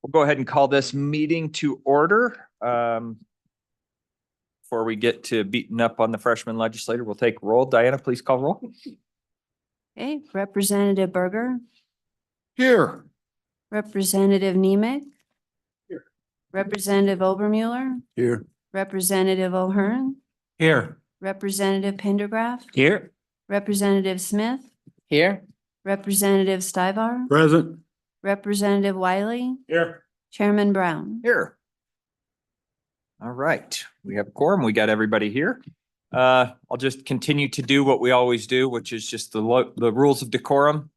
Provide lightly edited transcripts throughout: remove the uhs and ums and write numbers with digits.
We'll go ahead and call this meeting to order. Before we get to beating up on the freshman legislator, we'll take roll. Diana, please call roll. Okay, Representative Berger, Here. Representative Nemec. Here. Representative Obermueller, Here. Representative O'Hearn, Here. Representative Pendergraph, Here. Representative Smith, Here. Representative Stivar, Present. Representative Wiley, Here. Chairman Brown. Here. All right, we have a quorum. We got everybody here. I'll just continue to do what we always do, which is just the rules of decorum.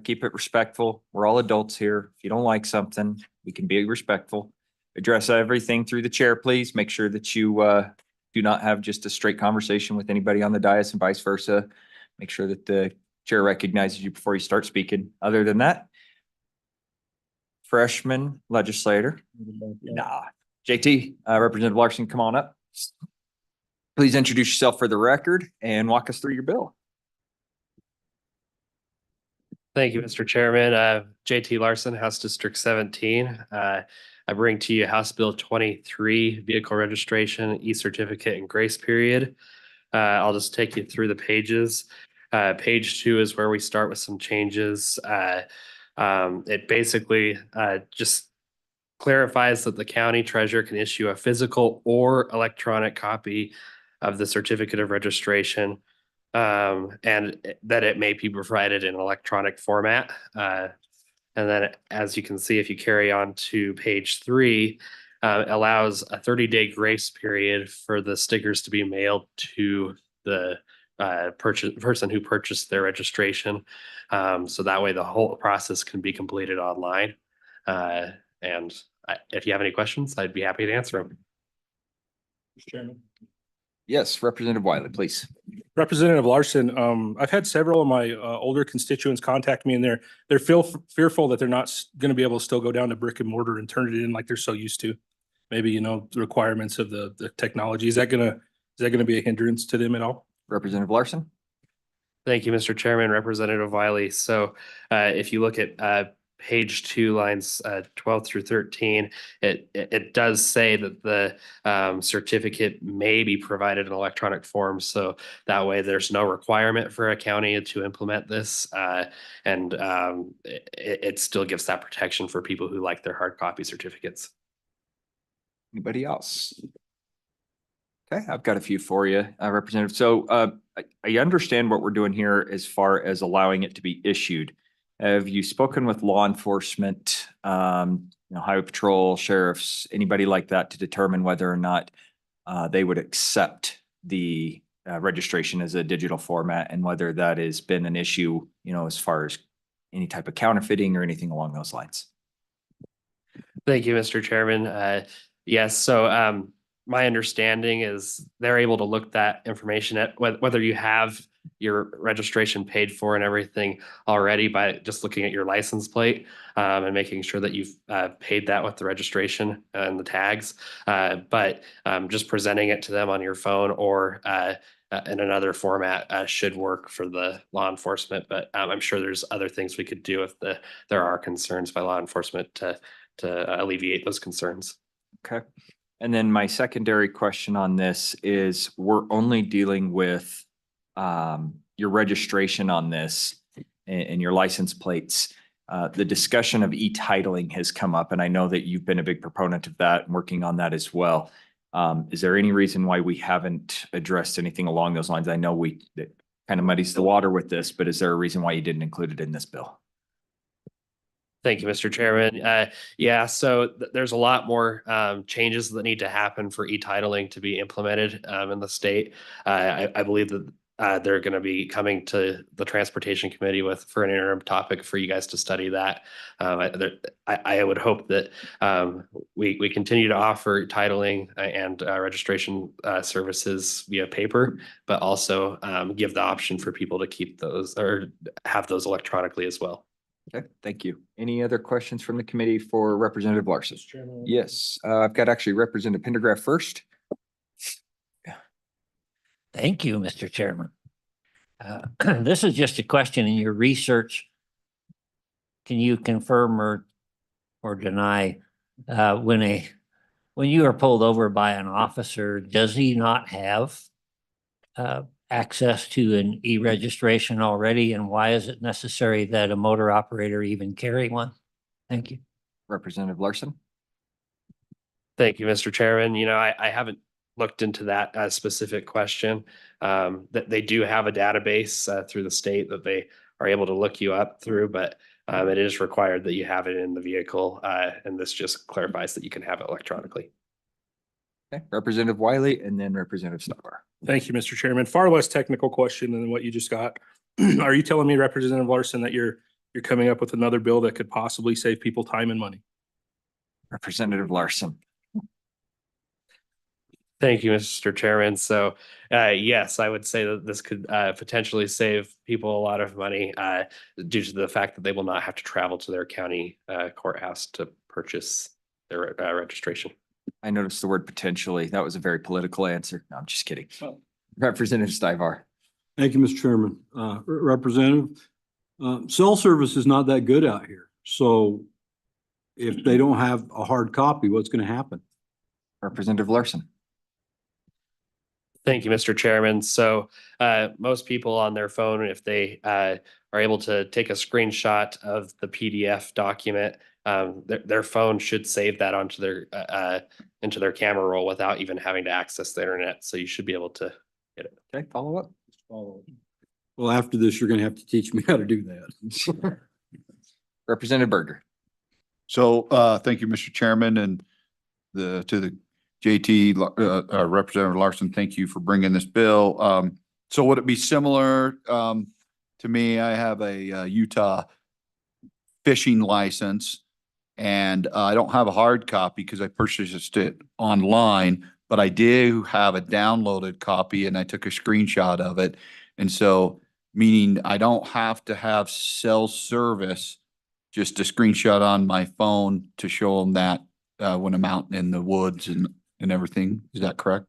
Keep it respectful. We're all adults here. If you don't like something, we can be respectful. Address everything through the chair, please. Make sure that you do not have just a straight conversation with anybody on the dais and vice versa. Make sure that the chair recognizes you before you start speaking. Other than that, freshman legislator. Nah. JT, Representative Larson, come on up. Please introduce yourself for the record and walk us through your bill. Thank you, Mr. Chairman. JT Larson, House District 17. I bring to you House Bill 23, Vehicle Registration, E-Certificate, and Grace Period. I'll just take you through the pages. Page 2 is where we start with some changes. It basically just clarifies that the county treasurer can issue a physical or electronic copy of the certificate of registration, and that it may be provided in an electronic format. And then, as you can see, if you carry on to page 3, allows a 30-day grace period for the stickers to be mailed to the person who purchased their registration. So that way the whole process can be completed online. And if you have any questions, I'd be happy to answer them. Mr. Chairman. Yes, Representative Wiley, please. Representative Larson, I've had several of my older constituents contact me, and they're fearful that they're not going to be able to still go down to brick and mortar and turn it in like they're so used to. Maybe, the requirements of the technology. Is that gonna be a hindrance to them at all? Representative Larson. Thank you, Mr. Chairman, Representative Wiley. So if you look at page 2, lines 12 through 13, it does say that the certificate may be provided in electronic form. So that way there's no requirement for a county to implement this. And it still gives that protection for people who like their hard copy certificates. Anybody else? Okay, I've got a few for you, Representative. So I understand what we're doing here as far as allowing it to be issued. Have you spoken with law enforcement, highway patrol, sheriffs, anybody like that to determine whether or not they would accept the registration as a digital format, and whether that has been an issue, as far as any type of counterfeiting or anything along those lines? Thank you, Mr. Chairman. Yes, so my understanding is they're able to look that information at whether you have your registration paid for and everything already by just looking at your license plate, and making sure that you've paid that with the registration and the tags. But just presenting it to them on your phone or in another format should work for the law enforcement. But I'm sure there's other things we could do if there are concerns by law enforcement to alleviate those concerns. Okay. And then my secondary question on this is, we're only dealing with your registration on this and your license plates. The discussion of e-titling has come up, and I know that you've been a big proponent of that and working on that as well. Is there any reason why we haven't addressed anything along those lines? I know that kind of muddies the water with this, but is there a reason why you didn't include it in this bill? Thank you, Mr. Chairman. Yeah, so there's a lot more changes that need to happen for e-titling to be implemented in the state. I believe that they're going to be coming to the Transportation Committee for an interim topic for you guys to study that. I would hope that we continue to offer titling and registration services via paper, but also give the option for people to keep those or have those electronically as well. Okay, thank you. Any other questions from the committee for Representative Larson? Yes, I've got actually Representative Pendergraph first. Thank you, Mr. Chairman. This is just a question in your research. Can you confirm or deny when you are pulled over by an officer, does he not have access to an e-registration already? And why is it necessary that a motor operator even carry one? Thank you. Representative Larson? Thank you, Mr. Chairman. You know, I haven't looked into that specific question. That they do have a database through the state that they are able to look you up through, but it is required that you have it in the vehicle. And this just clarifies that you can have it electronically. Okay, Representative Wiley and then Representative Stopper. Thank you, Mr. Chairman. Far less technical question than what you just got. Are you telling me, Representative Larson, that you're coming up with another bill that could possibly save people time and money? Representative Larson. Thank you, Mr. Chairman. So, yes, I would say that this could potentially save people a lot of money due to the fact that they will not have to travel to their county courthouse to purchase their registration. I noticed the word potentially. That was a very political answer. No, I'm just kidding. Representative Stivar. Thank you, Mr. Chairman. Representative, cell service is not that good out here. So if they don't have a hard copy, what's going to happen? Representative Larson. Thank you, Mr. Chairman. So most people on their phone, if they are able to take a screenshot of the PDF document, their phone should save that onto their into their camera roll without even having to access the internet. So you should be able to get it. Okay, follow up. Well, after this, you're going to have to teach me how to do that. Representative Berger. So, thank you, Mr. Chairman, and to the JT, Representative Larson, thank you for bringing this bill. So would it be similar, to me? I have a Utah fishing license and I don't have a hard copy because I purchased it online, but I do have a downloaded copy and I took a screenshot of it. And so, meaning I don't have to have cell service, just a screenshot on my phone to show them that when I'm out in the woods and everything. Is that correct?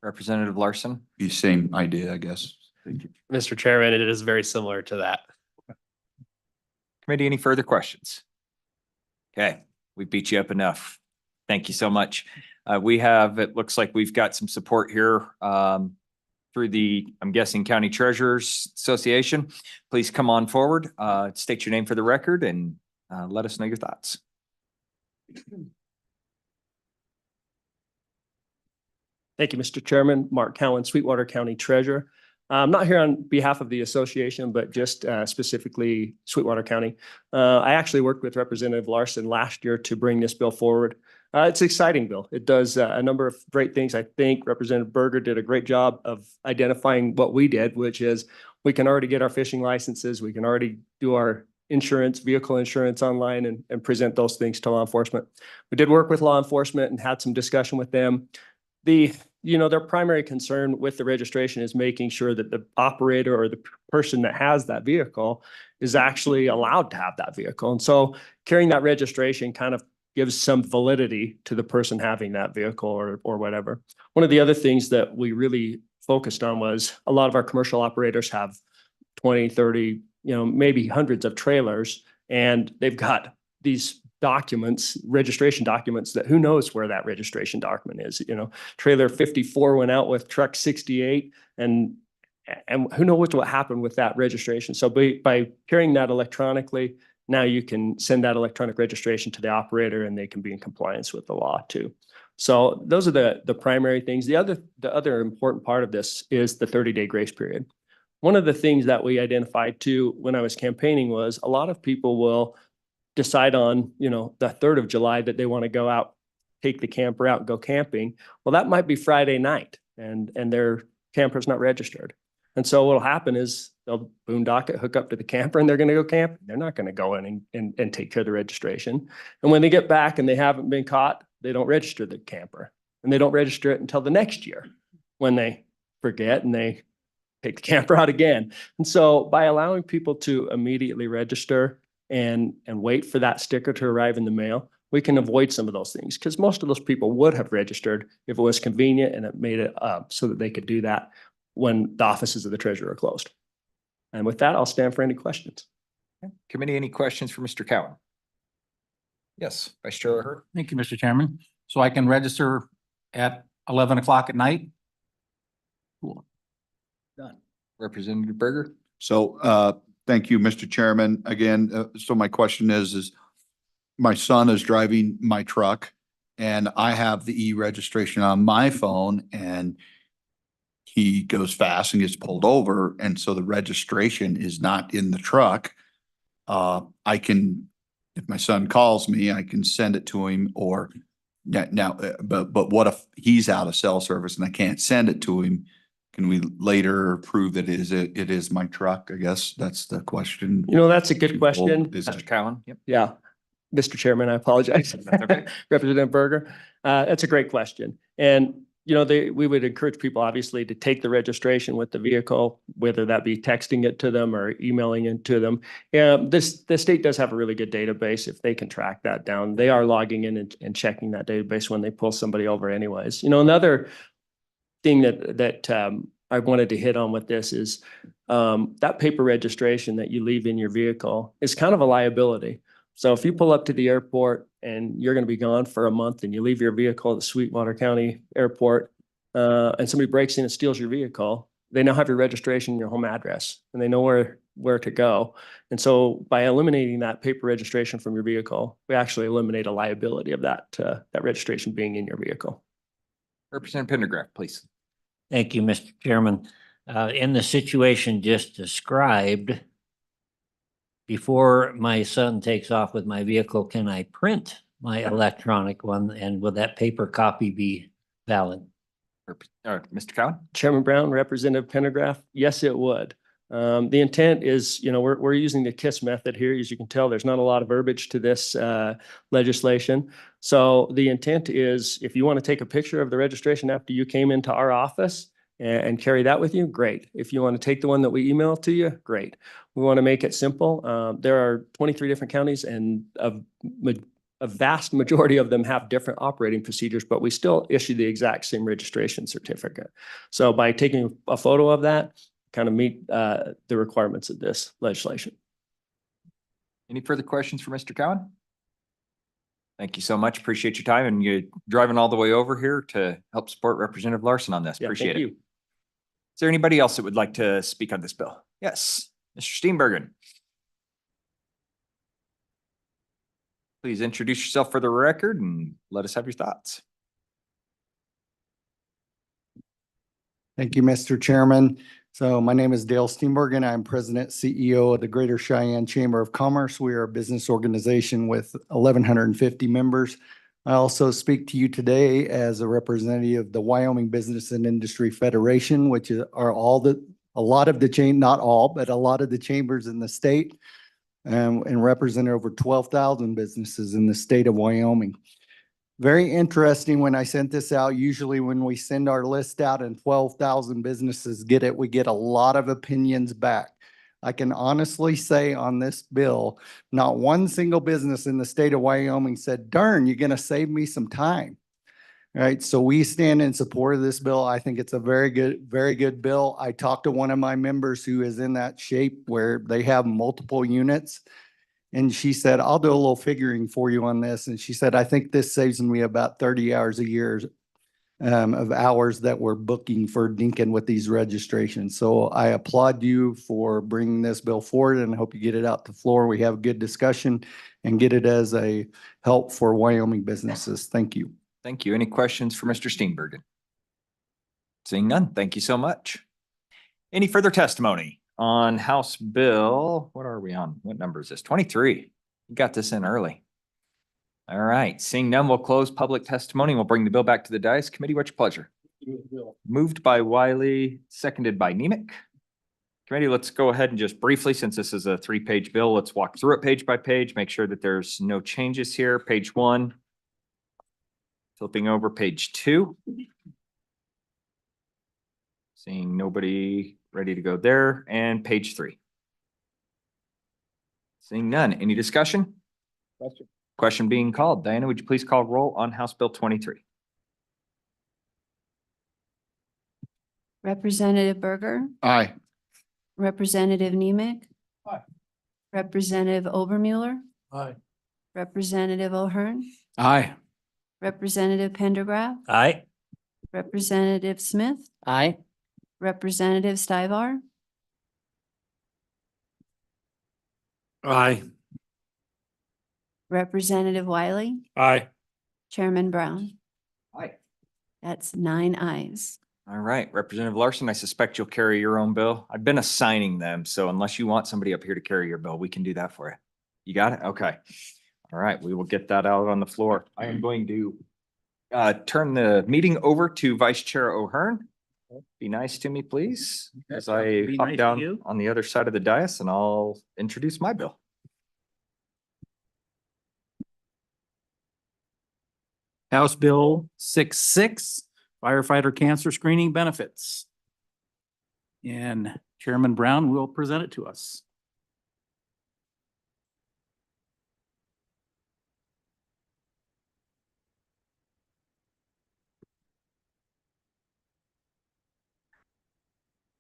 Representative Larson. The same idea, I guess. Thank you. Mr. Chairman, it is very similar to that. Committee, any further questions? Okay, we beat you up enough. Thank you so much. It looks like we've got some support here through the, I'm guessing, County Treasurers Association. Please come on forward, state your name for the record and let us know your thoughts. Thank you, Mr. Chairman. Mark Cowan, Sweetwater County Treasurer. I'm not here on behalf of the association, but just specifically Sweetwater County. I actually worked with Representative Larson last year to bring this bill forward. It's an exciting bill. It does a number of great things. I think Representative Berger did a great job of identifying what we did, which is we can already get our fishing licenses. We can already do our insurance, vehicle insurance online and present those things to law enforcement. We did work with law enforcement and had some discussion with them. Their primary concern with the registration is making sure that the operator or the person that has that vehicle is actually allowed to have that vehicle. And so carrying that registration kind of gives some validity to the person having that vehicle or whatever. One of the other things that we really focused on was a lot of our commercial operators have 20, 30, maybe hundreds of trailers, and they've got these documents, registration documents that who knows where that registration document is. Trailer 54 went out with truck 68 and who knows what happened with that registration. So by carrying that electronically, now you can send that electronic registration to the operator and they can be in compliance with the law too. So those are the primary things. The other important part of this is the 30-day grace period. One of the things that we identified too when I was campaigning was a lot of people will decide on, the 3rd of July that they want to go out, take the camper out and go camping. Well, that might be Friday night and their camper's not registered. And so what'll happen is they'll boondock it, hook up to the camper and they're going to go camp. They're not going to go in and take care of the registration. And when they get back and they haven't been caught, they don't register the camper and they don't register it until the next year when they forget and they take the camper out again. And so by allowing people to immediately register and wait for that sticker to arrive in the mail, we can avoid some of those things because most of those people would have registered if it was convenient and it made it so that they could do that when the offices of the treasurer are closed. And with that, I'll stand for any questions. Committee, any questions for Mr. Cowan? Yes, Vice Chair Hurd. Thank you, Mr. Chairman. So I can register at 11 o'clock at night? Cool. Done. Representative Berger. So, thank you, Mr. Chairman. Again, so my question is my son is driving my truck and I have the e-registration on my phone and he goes fast and gets pulled over. And so the registration is not in the truck. I can, if my son calls me, I can send it to him or now, but what if he's out of cell service and I can't send it to him? Can we later prove that it is my truck? I guess that's the question. You know, that's a good question. Is Mr. Cowan. Yep. Yeah. Mr. Chairman, I apologize. That's okay. Representative Berger. That's a great question. And, you know, we would encourage people obviously to take the registration with the vehicle, whether that be texting it to them or emailing it to them. The state does have a really good database if they can track that down. They are logging in and checking that database when they pull somebody over anyways. You know, another thing that I wanted to hit on with this is that paper registration that you leave in your vehicle is kind of a liability. So if you pull up to the airport and you're going to be gone for a month and you leave your vehicle at the Sweetwater County Airport and somebody breaks in and steals your vehicle, they now have your registration and your home address and they know where to go. And so by eliminating that paper registration from your vehicle, we actually eliminate a liability of that registration being in your vehicle. Representative Pendergraft, please. Thank you, Mr. Chairman. In the situation just described, before my son takes off with my vehicle, can I print my electronic one and will that paper copy be valid? Mr. Cowan. Chairman Brown, Representative Pendergraft, yes, it would. The intent is, you know, we're using the KISS method here. As you can tell, there's not a lot of verbiage to this legislation. So the intent is if you want to take a picture of the registration after you came into our office and carry that with you, great. If you want to take the one that we email to you, great. We want to make it simple. There are 23 different counties and a vast majority of them have different operating procedures, but we still issue the exact same registration certificate. So by taking a photo of that, kind of meet the requirements of this legislation. Any further questions for Mr. Cowan? Thank you so much. Appreciate your time and you driving all the way over here to help support Representative Larson on this. Yeah, Appreciate thank it. you. Is there anybody else that would like to speak on this bill? Yes, Mr. Steenbergen. Please introduce yourself for the record and let us have your thoughts. Thank you, Mr. Chairman. So my name is Dale Steenbergen. I'm President, CEO of the Greater Cheyenne Chamber of Commerce. We are a business organization with 1,150 members. I also speak to you today as a representative of the Wyoming Business and Industry Federation, which are a lot of the chambers in the state and represent over 12,000 businesses in the state of Wyoming. Very interesting when I sent this out. Usually when we send our list out and 12,000 businesses get it, we get a lot of opinions back. I can honestly say on this bill, not one single business in the state of Wyoming said, darn, you're going to save me some time. All right. So we stand in support of this bill. I think it's a very good bill. I talked to one of my members who is in that shape where they have multiple units. And she said, I'll do a little figuring for you on this. And she said, I think this saves me about 30 hours a year of hours that we're booking for Dinkin with these registrations. So I applaud you for bringing this bill forward and I hope you get it out the floor. We have a good discussion and get it as a help for Wyoming businesses. Thank you. Thank you. Any questions for Mr. Steenbergen? Seeing none, thank you so much. Any further testimony on House Bill? What are we on? What number is this? 23. You got this in early. All right. Seeing none, we'll close public testimony. We'll bring the bill back to the dais. Committee, what's your pleasure? Moved by Wiley, seconded by Nemec. Committee, let's go ahead and just briefly, since this is a 3-page bill, let's walk through it page by page, make sure that there's no changes here. Page 1. Flipping over page 2. Seeing nobody ready to go there. And page 3. Seeing none. Any discussion? Question being called. Diana, would you please call roll on House Bill 23? Representative Berger, Aye. Representative Nemec. Aye. Representative Obermueller, Aye. Representative O'Hearn, Aye. Representative Pendergraph, Aye. Representative Smith, Aye. Representative Stivar, Aye. Representative Wiley, Aye. Chairman Brown. Aye. That's 9 ayes. All right, Representative Larson, I suspect you'll carry your own bill. I've been assigning them, so unless you want somebody up here to carry your bill, we can do that for you. You got it? Okay. All right, we will get that out on the floor. I am going to turn the meeting over to Vice Chair O'Hearn. Be nice to me, please, as I Be hop nice to down you. on the other side of the dais and I'll introduce my bill. House Bill 66, firefighter cancer screening benefits. And Chairman Brown will present it to us.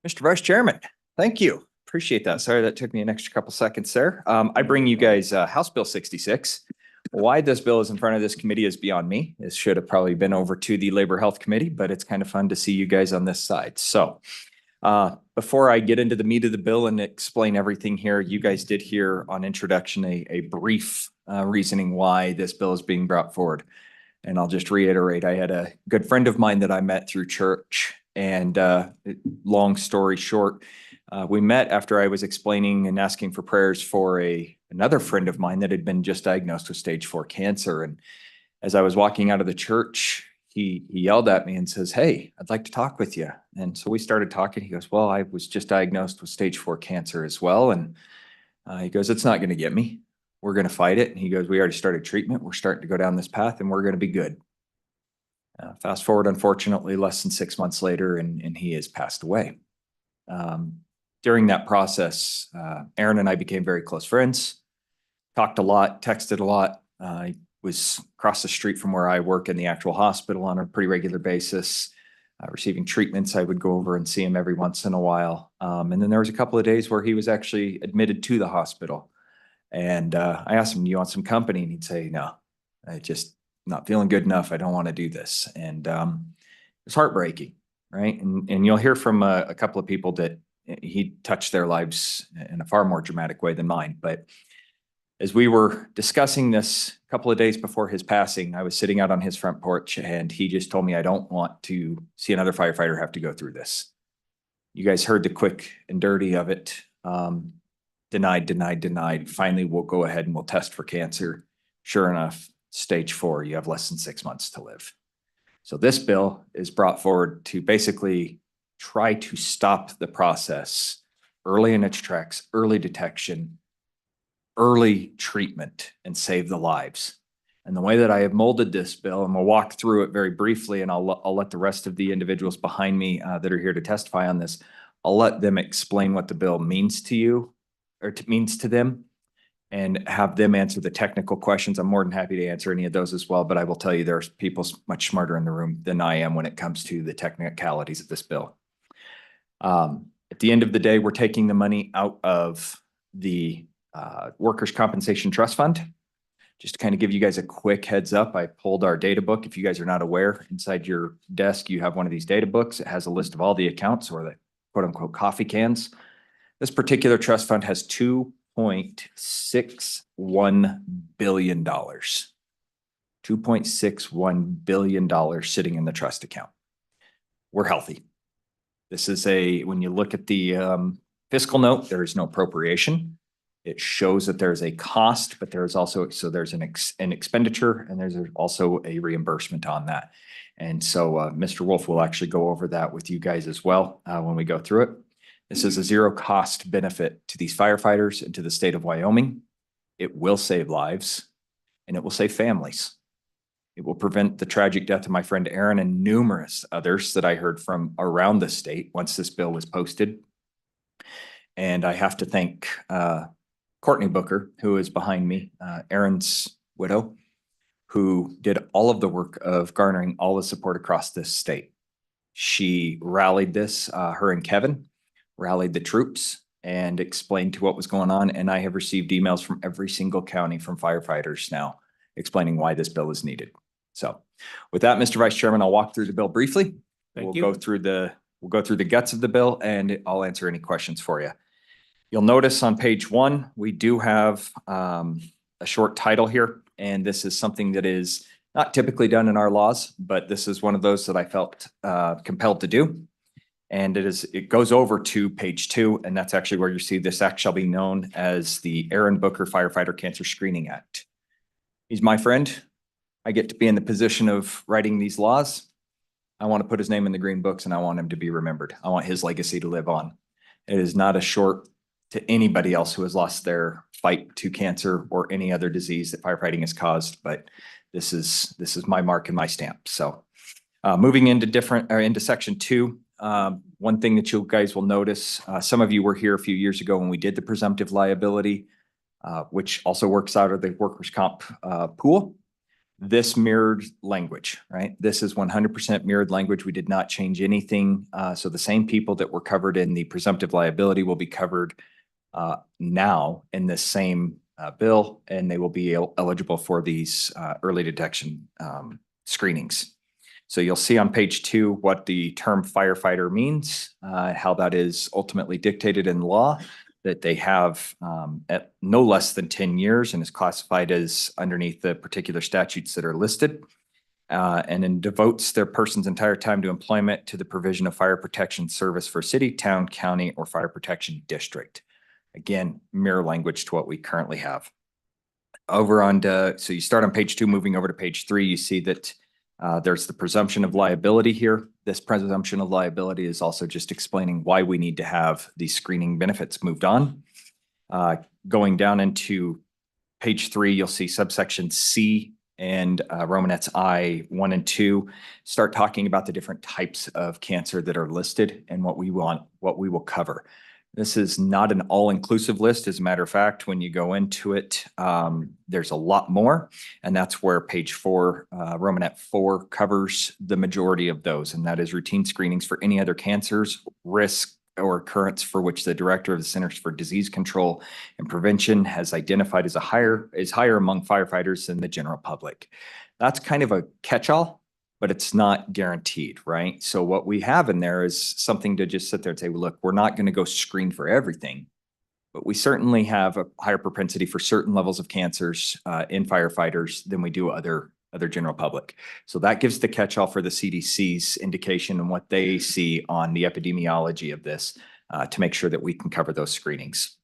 Mr. Vice Chairman, thank you. Appreciate that. Sorry, that took me an extra couple seconds there. I bring you guys House Bill 66. Why this bill is in front of this committee is beyond me. This should have probably been over to the Labor Health Committee, but it's kind of fun to see you guys on this side. So before I get into the meat of the bill and explain everything here, you guys did hear on introduction a brief reasoning why this bill is being brought forward. And I'll just reiterate, I had a good friend of mine that I met through church, and long story short, we met after I was explaining and asking for prayers for another friend of mine that had been just diagnosed with stage 4 cancer. And as I was walking out of the church, he yelled at me and says, "Hey, I'd like to talk with you." And so we started talking. He goes, "Well, I was just diagnosed with stage 4 cancer as well." And he goes, "It's not going to get me. We're going to fight it." And he goes, "We already started treatment. We're starting to go down this path and we're going to be good." Fast forward, unfortunately, less than 6 months later, and he has passed away. During that process, Aaron and I became very close friends, talked a lot, texted a lot. I was across the street from where I work in the actual hospital on a pretty regular basis, receiving treatments. I would go over and see him every once in a while. And then there was a couple of days where he was actually admitted to the hospital. And I asked him, "Do you want some company?" And he'd say, "No, I just not feeling good enough. I don't want to do this." And it's heartbreaking, right? And you'll hear from a couple of people that he touched their lives in a far more dramatic way than mine. But as we were discussing this a couple of days before his passing, I was sitting out on his front porch and he just told me, "I don't want to see another firefighter have to go through this." You guys heard the quick and dirty of it. Denied, denied, denied. Finally, we'll go ahead and we'll test for cancer. Sure enough, stage 4, you have less than 6 months to live. So this bill is brought forward to basically try to stop the process early in its tracks, early detection, early treatment, and save the lives. And the way that I have molded this bill, and we'll walk through it very briefly, and I'll let the rest of the individuals behind me that are here to testify on this, I'll let them explain what the bill means to you, or means to them, and have them answer the technical questions. I'm more than happy to answer any of those as well, but I will tell you there's people much smarter in the room than I am when it comes to the technicalities of this bill. At the end of the day, we're taking the money out of the Workers' Compensation Trust Fund. Just to kind of give you guys a quick heads up, I pulled our data book. If you guys are not aware, inside your desk, you have one of these data books. It has a list of all the accounts, or the quote unquote coffee cans. This particular trust fund has $2.61 billion. $2.61 billion sitting in the trust account. We're healthy. This is when you look at the fiscal note, there is no appropriation. It shows that there's a cost, but there's also, so there's an expenditure, and there's also a reimbursement on that. And so Mr. Wolf will actually go over that with you guys as well when we go through it. This is a zero cost benefit to these firefighters and to the state of Wyoming. It will save lives and it will save families. It will prevent the tragic death of my friend Aaron and numerous others that I heard from around the state once this bill was posted. And I have to thank Courtney Booker, who is behind me, Aaron's widow, who did all of the work of garnering all the support across this state. She rallied this, her and Kevin rallied the troops and explained to what was going on. And I have received emails from every single county from firefighters now explaining why this bill is needed. So with that, Mr. Vice Chairman, I'll walk through the bill briefly. Thank We'll you. go through the guts of the bill and I'll answer any questions for you. You'll notice on page 1, we do have a short title here, and this is something that is not typically done in our laws, but this is one of those that I felt compelled to do. And it goes over to page 2, and that's actually where you see this act shall be known as the Aaron Booker Firefighter Cancer Screening Act. He's my friend. I get to be in the position of writing these laws. I want to put his name in the green books and I want him to be remembered. I want his legacy to live on. It is not a short to anybody else who has lost their fight to cancer or any other disease that firefighting has caused, but this is my mark and my stamp. So moving into section 2, one thing that you guys will notice, some of you were here a few years ago when we did the presumptive liability, which also works out of the workers' comp pool. This mirrored language, right? This is 100% mirrored language. We did not change anything. So the same people that were covered in the presumptive liability will be covered now in this same bill, and they will be eligible for these early detection screenings. So you'll see on page 2 what the term firefighter means, how that is ultimately dictated in law, that they have at no less than 10 years and is classified as underneath the particular statutes that are listed, and then devotes their person's entire time to employment to the provision of fire protection service for city, town, county, or fire protection district. Again, mirror language to what we currently have. Over on so you start on page 2, moving over to page 3, you see that there's the presumption of liability here. This presumption of liability is also just explaining why we need to have these screening benefits moved on. Going down into page 3, you'll see subsection C and Romanets I 1 and 2 start talking about the different types of cancer that are listed and what we will cover. This is not an all-inclusive list. As a matter of fact, when you go into it, there's a lot more, and that's where page 4, Romanet 4 covers the majority of those, and that is routine screenings for any other cancers, risk, or occurrence for which the director of the Centers for Disease Control and Prevention has identified as higher among firefighters than the general public. That's kind of a catch-all, but it's not guaranteed, right? So what we have in there is something to just sit there and say, well, look, we're not going to go screen for everything, but we certainly have a higher propensity for certain levels of cancers in firefighters than we do other general public. So that gives the catch-all for the CDC's indication and what they see on the epidemiology of this to make sure that we can cover those screenings.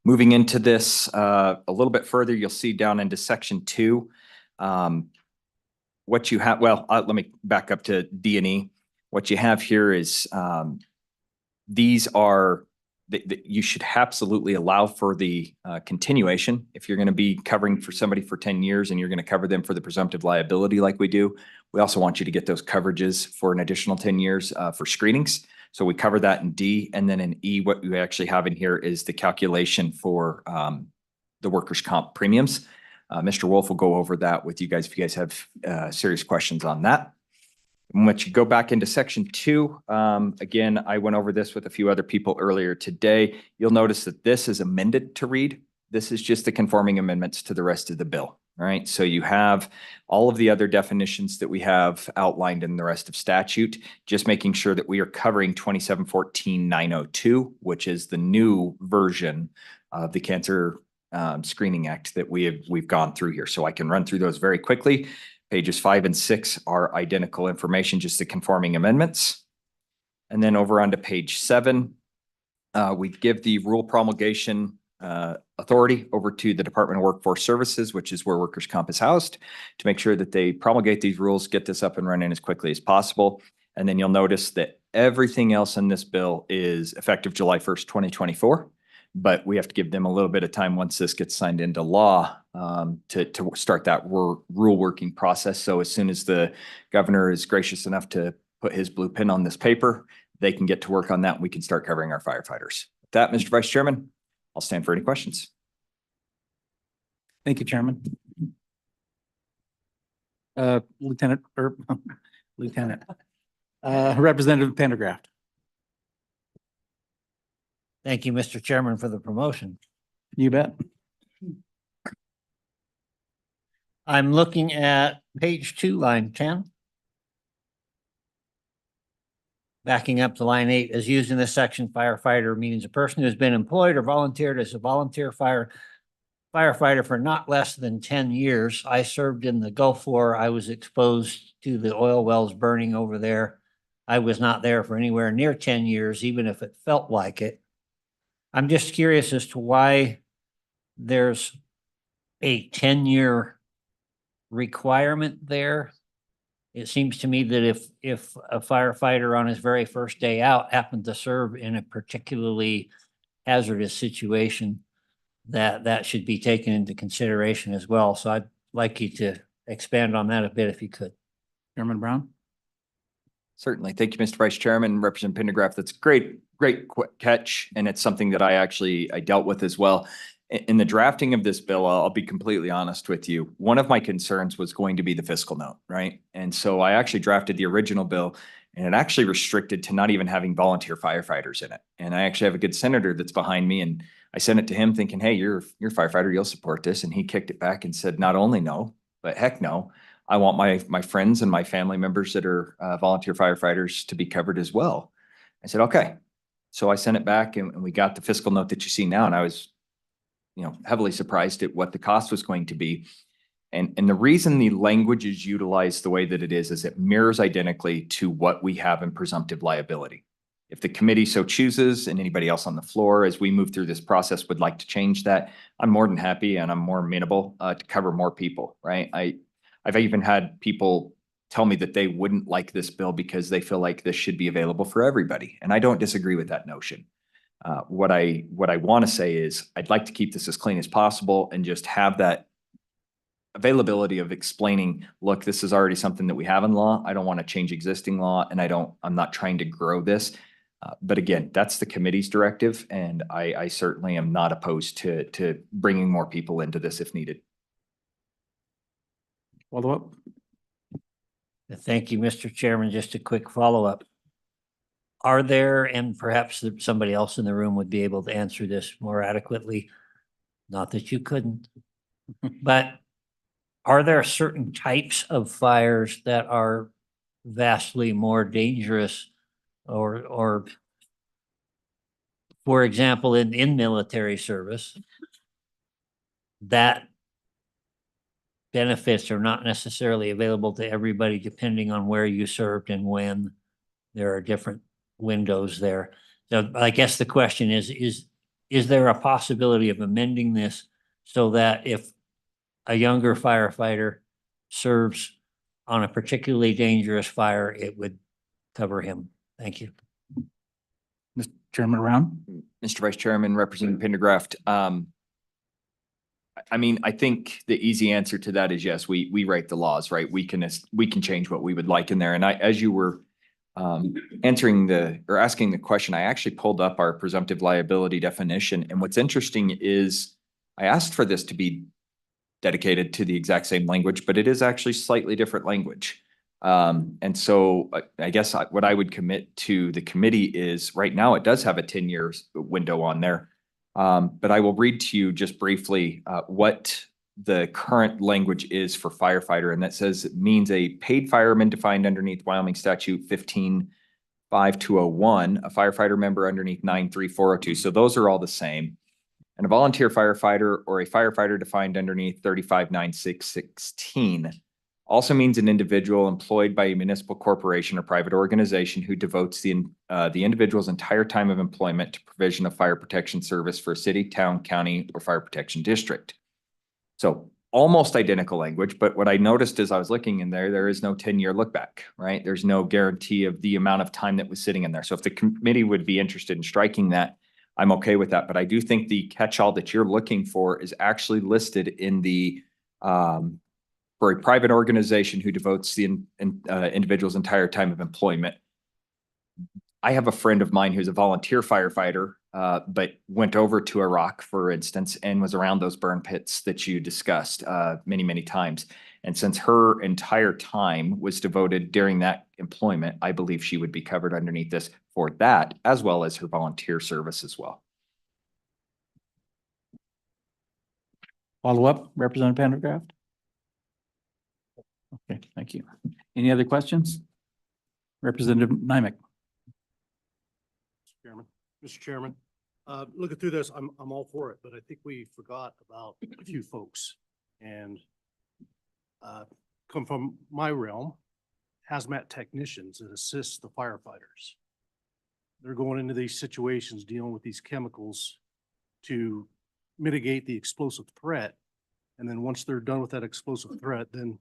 Moving into this a little bit further, you'll see down into section 2, what you have, well, let me back up to D and E. What you have here is these are, you should absolutely allow for the continuation. If you're going to be covering for somebody for 10 years and you're going to cover them for the presumptive liability like we do, we also want you to get those coverages for an additional 10 years for screenings. So we cover that in D, and then in E, what we actually have in here is the calculation for the workers' comp premiums. Mr. Wolf will go over that with you guys if you guys have serious questions on that. And once you go back into section 2, again, I went over this with a few other people earlier today. You'll notice that this is amended to read. This is just the conforming amendments to the rest of the bill, right? So you have all of the other definitions that we have outlined in the rest of statute, just making sure that we are covering 2714-902, which is the new version of the Cancer Screening Act that we've gone through here. So I can run through those very quickly. Pages 5 and 6 are identical information, just the conforming amendments. And then over onto page 7, we give the rule promulgation authority over to the Department of Workforce Services, which is where workers' comp is housed, to make sure that they promulgate these rules, get this up and running as quickly as possible. And then you'll notice that everything else in this bill is effective July 1st, 2024. But we have to give them a little bit of time once this gets signed into law to start that rule working process. So as soon as the governor is gracious enough to put his blue pen on this paper, they can get to work on that and we can start covering our firefighters. With that, Mr. Vice Chairman, I'll stand for any questions. Thank you, Chairman. Representative Pendergraft. Thank you, Mr. Chairman, for the promotion. You bet. I'm looking at page 2, line 10. Backing up to line 8, as used in this section, firefighter means a person who has been employed or volunteered as a volunteer firefighter for not less than 10 years. I served in the Gulf War. I was exposed to the oil wells burning over there. I was not there for anywhere near 10 years, even if it felt like it. I'm just curious as to why there's a 10-year requirement there. It seems to me that if a firefighter on his very first day out happened to serve in a particularly hazardous situation, that should be taken into consideration as well. So I'd like you to expand on that a bit if you could. Chairman Brown? Certainly. Thank you, Mr. Vice Chairman, Representative Pendergraph. That's great catch. And it's something that I dealt with as well. In the drafting of this bill, I'll be completely honest with you. One of my concerns was going to be the fiscal note, right? And so I actually drafted the original bill, and it actually restricted to not even having volunteer firefighters in it. And I actually have a good senator that's behind me, and I sent it to him thinking, hey, you're a firefighter, you'll support this. And he kicked it back and said, not only no, but heck no. I want my friends and my family members that are volunteer firefighters to be covered as well. I said, okay. So I sent it back, and we got the fiscal note that you see now. And I was, heavily surprised at what the cost was going to be. And the reason the language is utilized the way that it is it mirrors identically to what we have in presumptive liability. If the committee so chooses, and anybody else on the floor as we move through this process would like to change that, I'm more than happy, and I'm more amenable to cover more people, right? I've even had people tell me that they wouldn't like this bill because they feel like this should be available for everybody. And I don't disagree with that notion. What I want to say is I'd like to keep this as clean as possible and just have that availability of explaining, look, this is already something that we have in law. I don't want to change existing law, and I'm not trying to grow this. But again, that's the committee's directive, and I certainly am not opposed to bringing more people into this if needed. Follow up? Thank you, Mr. Chairman. Just a quick follow-up. Are there, and perhaps somebody else in the room would be able to answer this more adequately, not that you couldn't, but are there certain types of fires that are vastly more dangerous or for example, in military service, that benefits are not necessarily available to everybody depending on where you served and when? There are different windows there. So I guess the question is there a possibility of amending this so that if a younger firefighter serves on a particularly dangerous fire, it would cover him? Thank you. Mr. Chairman Brown? Mr. Vice Chairman, Representative Pendergraft. I think the easy answer to that is yes, we write the laws, right? We can change what we would like in there. And as you were asking the question, I actually pulled up our presumptive liability definition. And what's interesting is I asked for this to be dedicated to the exact same language, but it is actually slightly different language. And so I guess what I would commit to the committee is right now it does have a 10-year window on there. But I will read to you just briefly what the current language is for firefighter. And that says it means a paid fireman defined underneath Wyoming Statute 155201, a firefighter member underneath 93402. So those are all the same. And a volunteer firefighter or a firefighter defined underneath 359616 also means an individual employed by a municipal corporation or private organization who devotes the individual's entire time of employment to provision of fire protection service for a city, town, county, or fire protection district. So almost identical language, but what I noticed as I was looking in there is no 10-year look back, right? There's no guarantee of the amount of time that was sitting in there. So if the committee would be interested in striking that, I'm okay with that. But I do think the catch-all that you're looking for is actually listed in the for a private organization who devotes the individual's entire time of employment. I have a friend of mine who's a volunteer firefighter, but went over to Iraq, for instance, and was around those burn pits that you discussed many, many times. And since her entire time was devoted during that employment, I believe she would be covered underneath this for that, as well as her volunteer service as well. Follow up, Representative Pendergraft? Okay, thank you. Any other questions? Representative Nymek. Chairman, Mr. Chairman, looking through this, I'm all for it, but I think we forgot about a few folks. And come from my realm, hazmat technicians that assist the firefighters. They're going into these situations, dealing with these chemicals to mitigate the explosive threat. And then once they're done with that explosive threat, then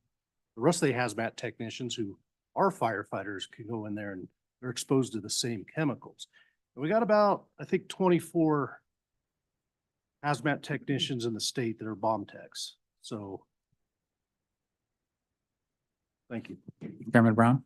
the rest of the hazmat technicians who are firefighters can go in there and they're exposed to the same chemicals. We got about, I think, 24 hazmat technicians in the state that are bomb techs. So thank you. Chairman Brown?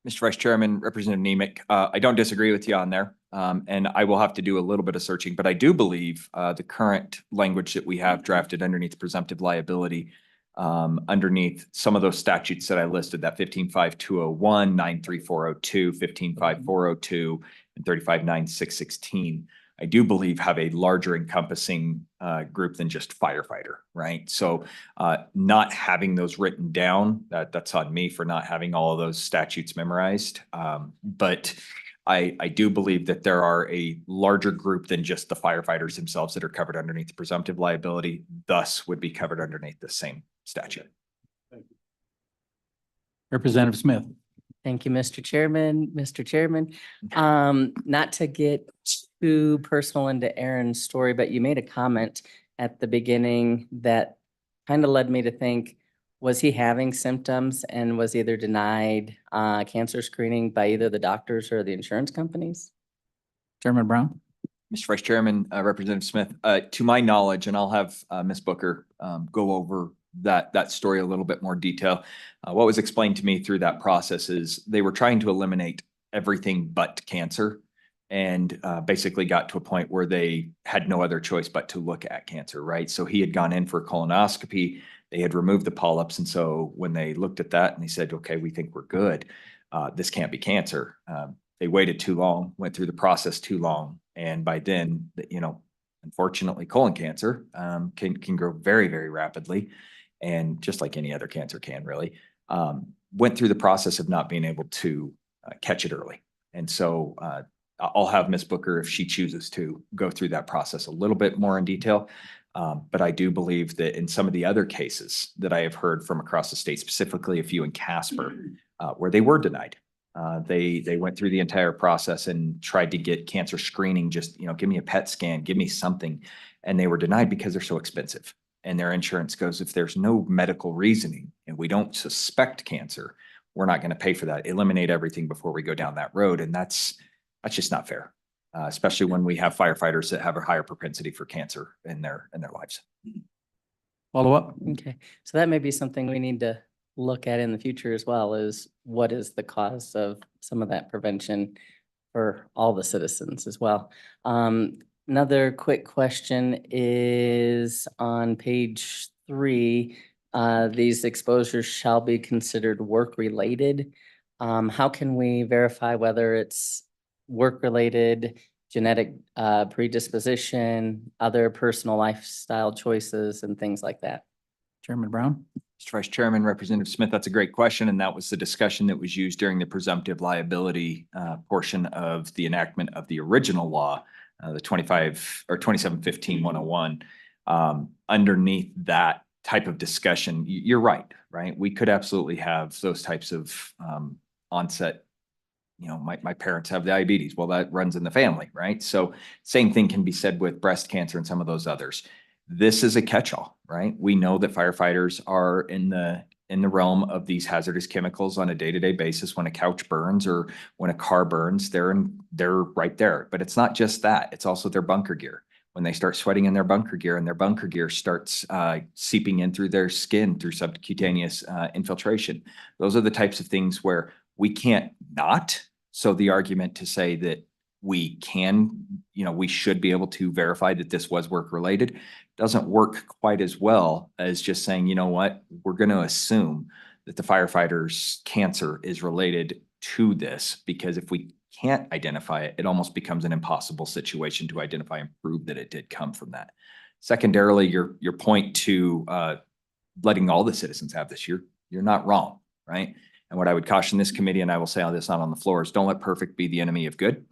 Mr. Vice Chairman, Representative Nemec, I don't disagree with you on there. And I will have to do a little bit of searching, but I do believe the current language that we have drafted underneath presumptive liability, underneath some of those statutes that I listed, that 15.5201, 93402, 15.5402, and 35.9616, I do believe have a larger encompassing group than just firefighter, right? So not having those written down, that's on me for not having all of those statutes memorized. But I do believe that there are a larger group than just the firefighters themselves that are covered underneath the presumptive liability, thus would be covered underneath the same statute. Representative Smith? Thank you, Mr. Chairman. Mr. Chairman, not to get too personal into Aaron's story, but you made a comment at the beginning that kind of led me to think, was he having symptoms and was either denied cancer screening by either the doctors or the insurance companies? Chairman Brown? Mr. Vice Chairman, Representative Smith, to my knowledge, and I'll have Ms. Booker go over that story a little bit more detail. What was explained to me through that process is they were trying to eliminate everything but cancer and basically got to a point where they had no other choice but to look at cancer, right? So he had gone in for a colonoscopy. They had removed the polyps. And so when they looked at that and they said, okay, we think we're good. This can't be cancer. They waited too long, went through the process too long. And by then, unfortunately, colon cancer can grow very, very rapidly. And just like any other cancer can really, went through the process of not being able to catch it early. And so I'll have Ms. Booker, if she chooses to, go through that process a little bit more in detail. But I do believe that in some of the other cases that I have heard from across the state, specifically a few in Casper, where they were denied. They went through the entire process and tried to get cancer screening, just, give me a PET scan, give me something. And they were denied because they're so expensive. And their insurance goes, if there's no medical reasoning and we don't suspect cancer, we're not going to pay for that. Eliminate everything before we go down that road. And that's just not fair, especially when we have firefighters that have a higher propensity for cancer in their lives. Follow up? Okay, so that may be something we need to look at in the future as well, is what is the cause of some of that prevention for all the citizens as well. Another quick question is on page 3, these exposures shall be considered work-related. How can we verify whether it's work-related, genetic predisposition, other personal lifestyle choices, and things like that? Chairman Brown? Mr. Vice Chairman, Representative Smith, that's a great question. And that was the discussion that was used during the presumptive liability portion of the enactment of the original law, the 2715-101. Underneath that type of discussion, you're right? We could absolutely have those types of onset. My parents have diabetes. Well, that runs in the family, right? So same thing can be said with breast cancer and some of those others. This is a catch-all, right? We know that firefighters are in the realm of these hazardous chemicals on a day-to-day basis. When a couch burns or when a car burns, they're right there. But it's not just that. It's also their bunker gear. When they start sweating in their bunker gear and their bunker gear starts seeping in through their skin through subcutaneous infiltration. Those are the types of things where we can't not. So the argument to say that we can, we should be able to verify that this was work-related doesn't work quite as well as just saying, you know what, we're going to assume that the firefighter's cancer is related to this, because if we can't identify it, it almost becomes an impossible situation to identify and prove that it did come from that. Secondarily, your point to letting all the citizens have this, you're not wrong, right? And what I would caution this committee, and I will say all this not on the floor, is don't let perfect be the enemy of good.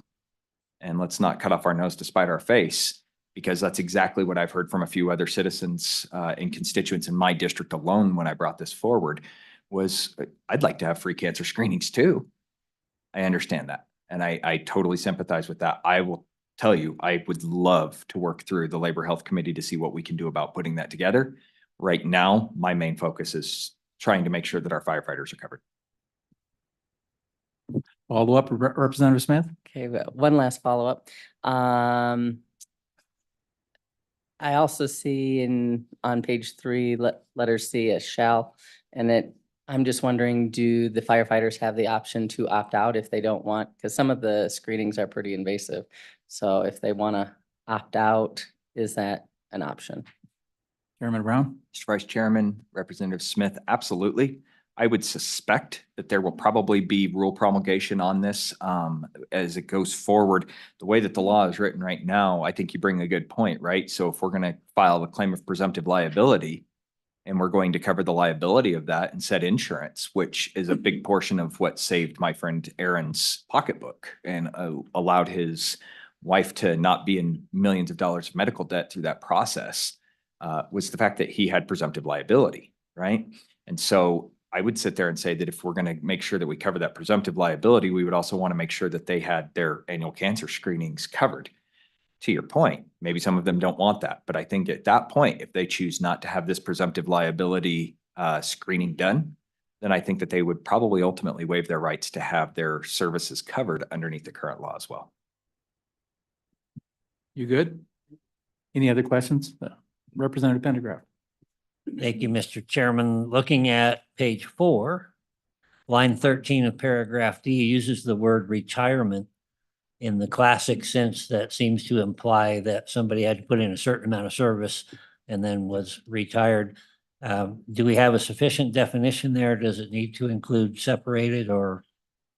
And let's not cut off our nose to spite our face, because that's exactly what I've heard from a few other citizens and constituents in my district alone when I brought this forward was, I'd like to have free cancer screenings too. I understand that. And I totally sympathize with that. I will tell you, I would love to work through the Labor Health Committee to see what we can do about putting that together. Right now, my main focus is trying to make sure that our firefighters are covered. Follow up, Representative Smith? Okay, one last follow-up. I also see on page 3, letter C, a shall, and I'm just wondering, do the firefighters have the option to opt out if they don't want, because some of the screenings are pretty invasive. So if they want to opt out, is that an option? Chairman Brown? Mr. Vice Chairman, Representative Smith, absolutely. I would suspect that there will probably be rule promulgation on this as it goes forward. The way that the law is written right now, I think you bring a good point, right? So if we're going to file a claim of presumptive liability and we're going to cover the liability of that and set insurance, which is a big portion of what saved my friend Aaron's pocketbook and allowed his wife to not be in millions of dollars of medical debt through that process, was the fact that he had presumptive liability, right? And so I would sit there and say that if we're going to make sure that we cover that presumptive liability, we would also want to make sure that they had their annual cancer screenings covered. To your point, maybe some of them don't want that, but I think at that point, if they choose not to have this presumptive liability screening done, then I think that they would probably ultimately waive their rights to have their services covered underneath the current law as well. You good? Any other questions? Representative Pendergraft? Thank you, Mr. Chairman. Looking at page 4, line 13 of paragraph D uses the word retirement in the classic sense that seems to imply that somebody had to put in a certain amount of service and then was retired. Do we have a sufficient definition there? Does it need to include separated, or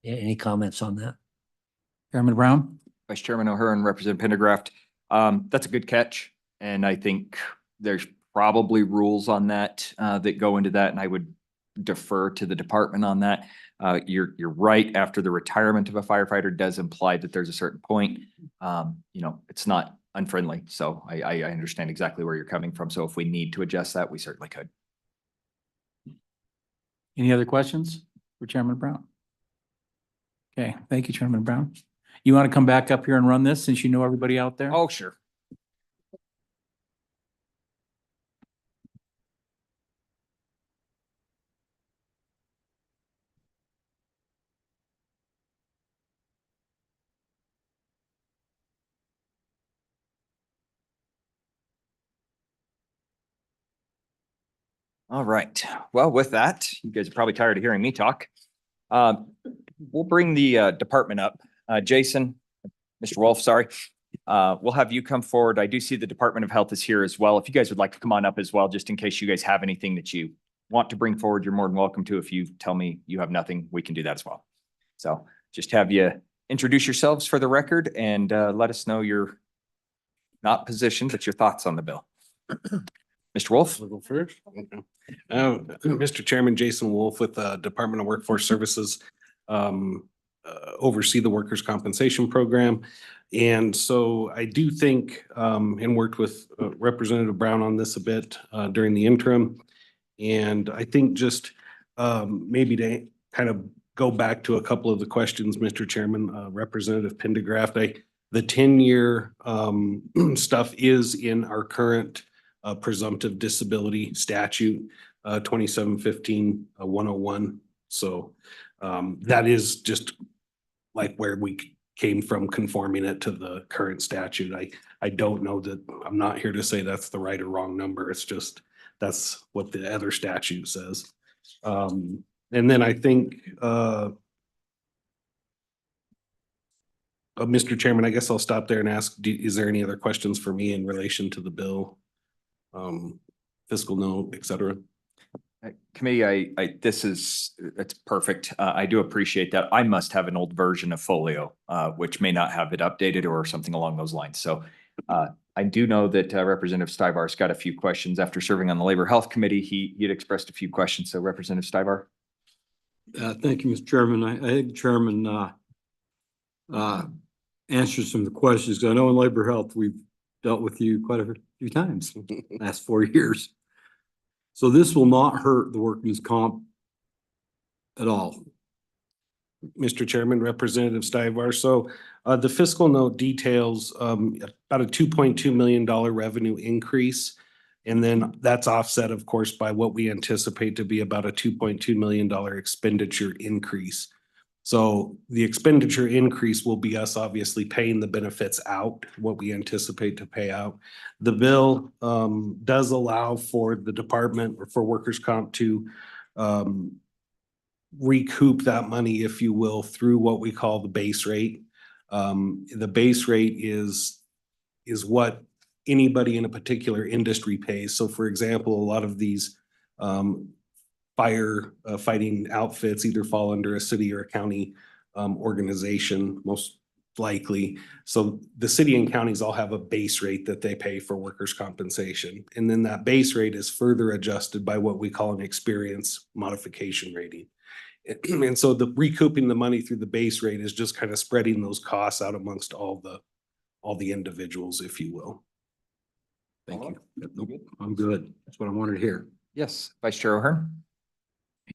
any comments on that? Chairman Brown? Vice Chairman O'Hearn, Representative Pendergraft, that's a good catch. And I think there's probably rules on that that go into that, and I would defer to the department on that. You're right. After the retirement of a firefighter does imply that there's a certain point. It's not unfriendly. So I understand exactly where you're coming from. So if we need to adjust that, we certainly could. Any other questions for Chairman Brown? Okay, thank you, Chairman Brown. You want to come back up here and run this since you know everybody out there? Oh, sure. All right. Well, with that, you guys are probably tired of hearing me talk. We'll bring the department up. Jason, Mr. Wolf, sorry. We'll have you come forward. I do see the Department of Health is here as well. If you guys would like to come on up as well, just in case you guys have anything that you want to bring forward, you're more than welcome to. If you tell me you have nothing, we can do that as well. So just have you introduce yourselves for the record and let us know your not position, but your thoughts on the bill. Mr. Wolf? I'll go first. Okay. Mr. Chairman, Jason Wolf with the Department of Workforce Services, oversee the workers' compensation program. And so I do think, and worked with Representative Brown on this a bit during the interim. And I think just maybe to kind of go back to a couple of the questions, Mr. Chairman, Representative Pendergraft, the 10-year stuff is in our current presumptive disability statute, 2715-101. So that is just like where we came from, conforming it to the current statute. I don't know that, I'm not here to say that's the right or wrong number. It's just, that's what the other statute says. And then I think, Mr. Chairman, I guess I'll stop there and ask, is there any other questions for me in relation to the bill? Fiscal note, et cetera. Committee, it's perfect. I do appreciate that. I must have an old version of Folio, which may not have it updated or something along those lines. So I do know that Representative Stivar's got a few questions after serving on the Labor Health Committee. He'd expressed a few questions. So Representative Stivar. Thank you, Mr. Chairman. I think Chairman answered some of the questions. 'Cause I know in Labor Health, we've dealt with you quite a few times last 4 years. So this will not hurt the workman's comp at all. Mr. Chairman, Representative Stivar. So the fiscal note details about a $2.2 million revenue increase. And then that's offset, of course, by what we anticipate to be about a $2.2 million expenditure increase. So the expenditure increase will be us obviously paying the benefits out, what we anticipate to pay out. The bill does allow for the department or for workers' comp to recoup that money, if you will, through what we call the base rate. The base rate is what anybody in a particular industry pays. So for example, a lot of these fire fighting outfits either fall under a city or a county organization, most likely. So the city and counties all have a base rate that they pay for workers' compensation. And then that base rate is further adjusted by what we call an experience modification rating. And so the recouping the money through the base rate is just kind of spreading those costs out amongst all the individuals, if you will. Thank you. Nope, I'm good. That's what I wanted to hear. Yes, Vice Chair O'Hearn.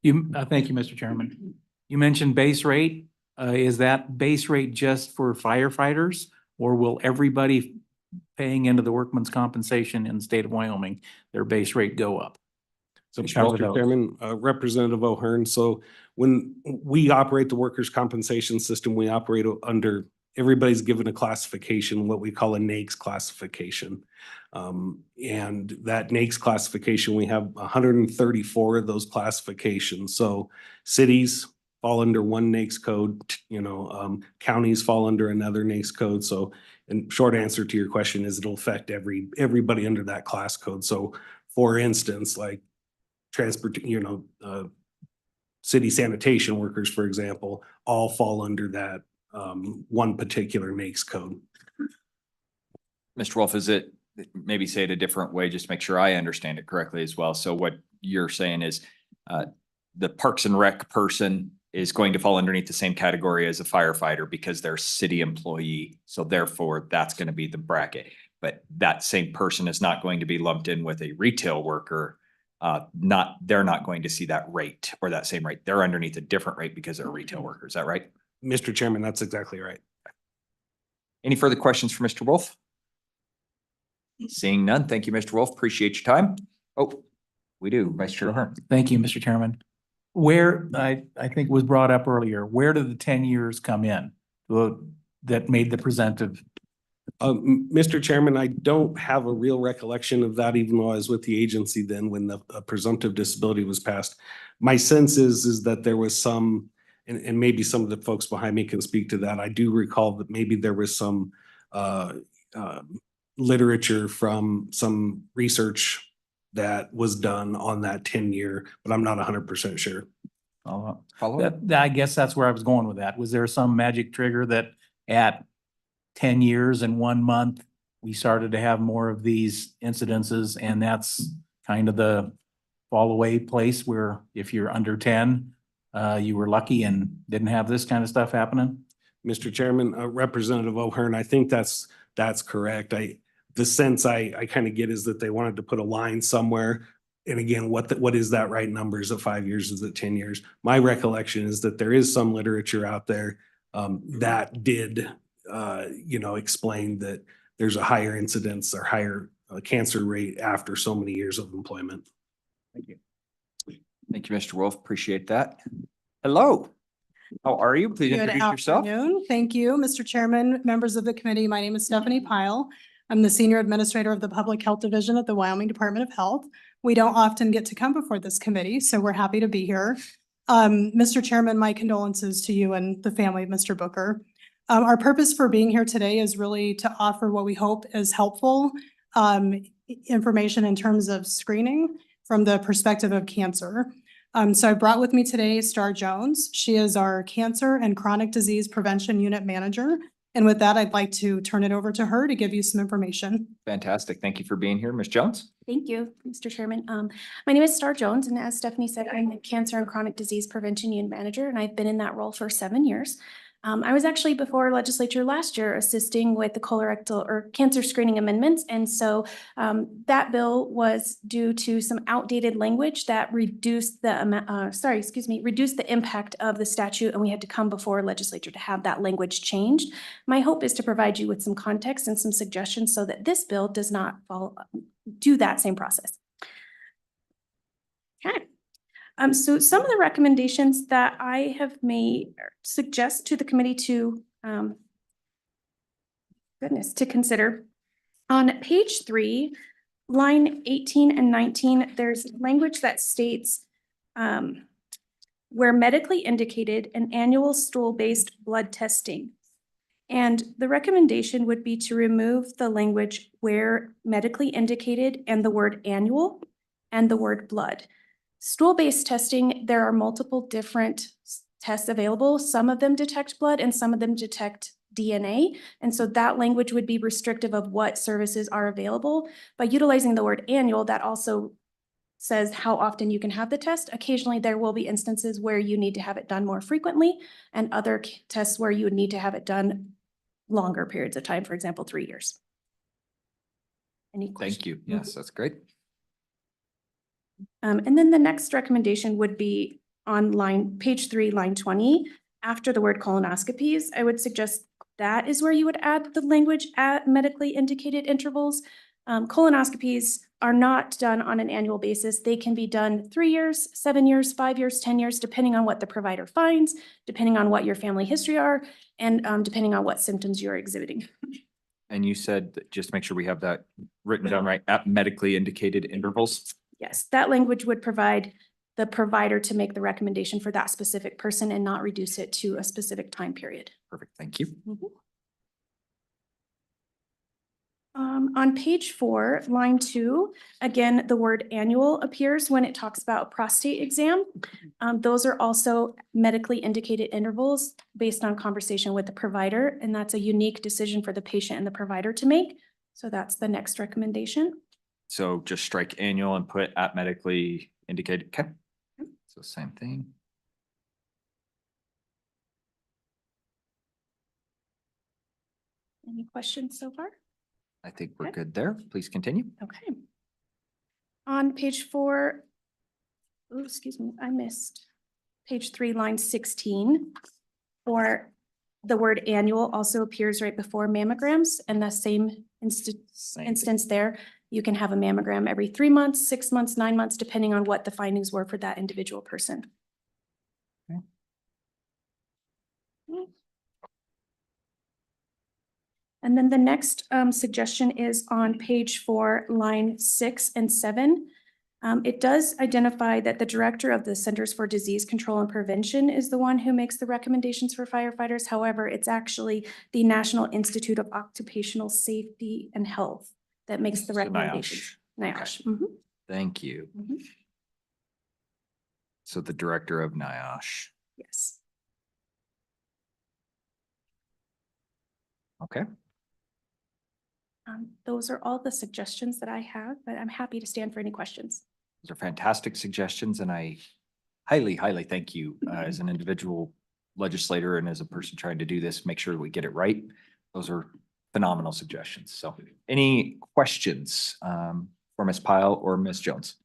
Thank you, Mr. Chairman. You mentioned base rate. Is that base rate just for firefighters, or will everybody paying into the workman's compensation in the state of Wyoming, their base rate go up? So, To cover Mr. those. Chairman, Representative O'Hearn, so when we operate the workers' compensation system, we operate under, everybody's given a classification, what we call a NAICS classification. And that NAICS classification, we have 134 of those classifications. So cities fall under one NAICS code, counties fall under another NAICS code. So, and short answer to your question is it'll affect everybody under that class code. So for instance, like city sanitation workers, for example, all fall under that one particular NAICS code. Mr. Wolf, is it, maybe say it a different way, just to make sure I understand it correctly as well. So what you're saying is the Parks and Rec person is going to fall underneath the same category as a firefighter because they're a city employee. So therefore, that's going to be the bracket. But that same person is not going to be lumped in with a retail worker. They're not going to see that rate or that same rate. They're underneath a different rate because they're retail workers. Is that right? Mr. Chairman, that's exactly right. Any further questions for Mr. Wolf? Seeing none. Thank you, Mr. Wolf. Appreciate your time. Oh, we do. Vice Chair O'Hearn. Thank you, Mr. Chairman. Where, I think was brought up earlier, where do the 10 years come in that made the presumptive? Mr. Chairman, I don't have a real recollection of that, even though I was with the agency then when the presumptive disability was passed. My sense is that there was some, and maybe some of the folks behind me can speak to that. I do recall that maybe there was some literature from some research that was done on that 10-year, but I'm not 100% sure. Follow up? I guess that's where I was going with that. Was there some magic trigger that at 10 years and 1 month, we started to have more of these incidences, and that's kind of the fall away place where if you're under 10, you were lucky and didn't have this kind of stuff happening? Mr. Chairman, Representative O'Hearn, I think that's correct. The sense I kind of get is that they wanted to put a line somewhere. And again, what is that right number? Is it 5 years? Is it 10 years? My recollection is that there is some literature out there that did, explain that there's a higher incidence or higher cancer rate after so many years of employment. Thank you. Thank you, Mr. Wolf. Appreciate that. Hello. How are you? Please Good introduce yourself. afternoon. Thank you, Mr. Chairman, members of the committee. My name is Stephanie Pyle. I'm the Senior Administrator of the Public Health Division at the Wyoming Department of Health. We don't often get to come before this committee, so we're happy to be here. Mr. Chairman, my condolences to you and the family of Mr. Booker. Our purpose for being here today is really to offer what we hope is helpful information in terms of screening from the perspective of cancer. So I brought with me today Star Jones. She is our Cancer and Chronic Disease Prevention Unit Manager And with that, I'd like to turn it over to her to give you some information. Fantastic. Thank you for being here. Ms. Jones? Thank you, Mr. Chairman. My name is Star Jones, and as Stephanie said, I'm the Cancer and Chronic Disease Prevention Unit Manager, and I've been in that role for 7 years. I was actually before legislature last year assisting with the colorectal or cancer screening amendments. And so that bill was due to some outdated language that reduced the reduced the impact of the statute. And we had to come before legislature to have that language changed. My hope is to provide you with some context and some suggestions so that this bill does not do that same process. Okay. So some of the recommendations that I have made suggest to the committee to, to consider. On page 3, line 18 and 19, there's language that states where medically indicated an annual stool-based blood testing. And the recommendation would be to remove the language where medically indicated and the word annual and the word blood. Stool-based testing, there are multiple different tests available. Some of them detect blood and some of them detect DNA. And so that language would be restrictive of what services are available. By utilizing the word annual, that also says how often you can have the test. Occasionally, there will be instances where you need to have it done more frequently and other tests where you would need to have it done longer periods of time, for example, 3 years. Any questions? Thank you. Yes, that's great. And then the next recommendation would be on page 3, line 20. After the word colonoscopies, I would suggest that is where you would add the language at medically indicated intervals. Colonoscopies are not done on an annual basis. They can be done 3 years, 7 years, 5 years, 10 years, depending on what the provider finds, depending on what your family history are, and depending on what symptoms you're exhibiting. And you said, that just make sure we have that written down right, at medically indicated intervals. Yes, that language would provide the provider to make the recommendation for that specific person and not reduce it to a specific time period. Perfect. Thank you. On page 4, line 2, again, the word annual appears when it talks about a prostate exam. Those are also medically indicated intervals based on conversation with the provider, and that's a unique decision for the patient and the provider to make. So that's the next recommendation. So just strike annual and put at medically indicated. Okay. So same thing. Any questions so far? I think we're Okay. good there. Please continue. Okay. On page 4, oh, excuse me, I missed page 3, line 16. Or the word annual also appears right before mammograms, and the same instance there. You can have a mammogram every 3 months, 6 months, 9 months, depending on what the findings were for that individual person. Okay. And then the next suggestion is on page 4, line 6 and 7. It does identify that the director of the Centers for Disease Control and Prevention is the one who makes the recommendations for firefighters. However, it's actually the National Institute of Occupational Safety and Health that makes the So recommendations. NIOSH. Mhm. Thank you. Mhm. So the director of NIOSH. Yes. Okay. Those are all the suggestions that I have, but I'm happy to stand for any questions. Those are fantastic suggestions, and I highly, highly thank you as an individual legislator and as a person trying to do this, make sure we get it right. Those are phenomenal suggestions. So any questions for Ms. Pyle or Ms. Jones?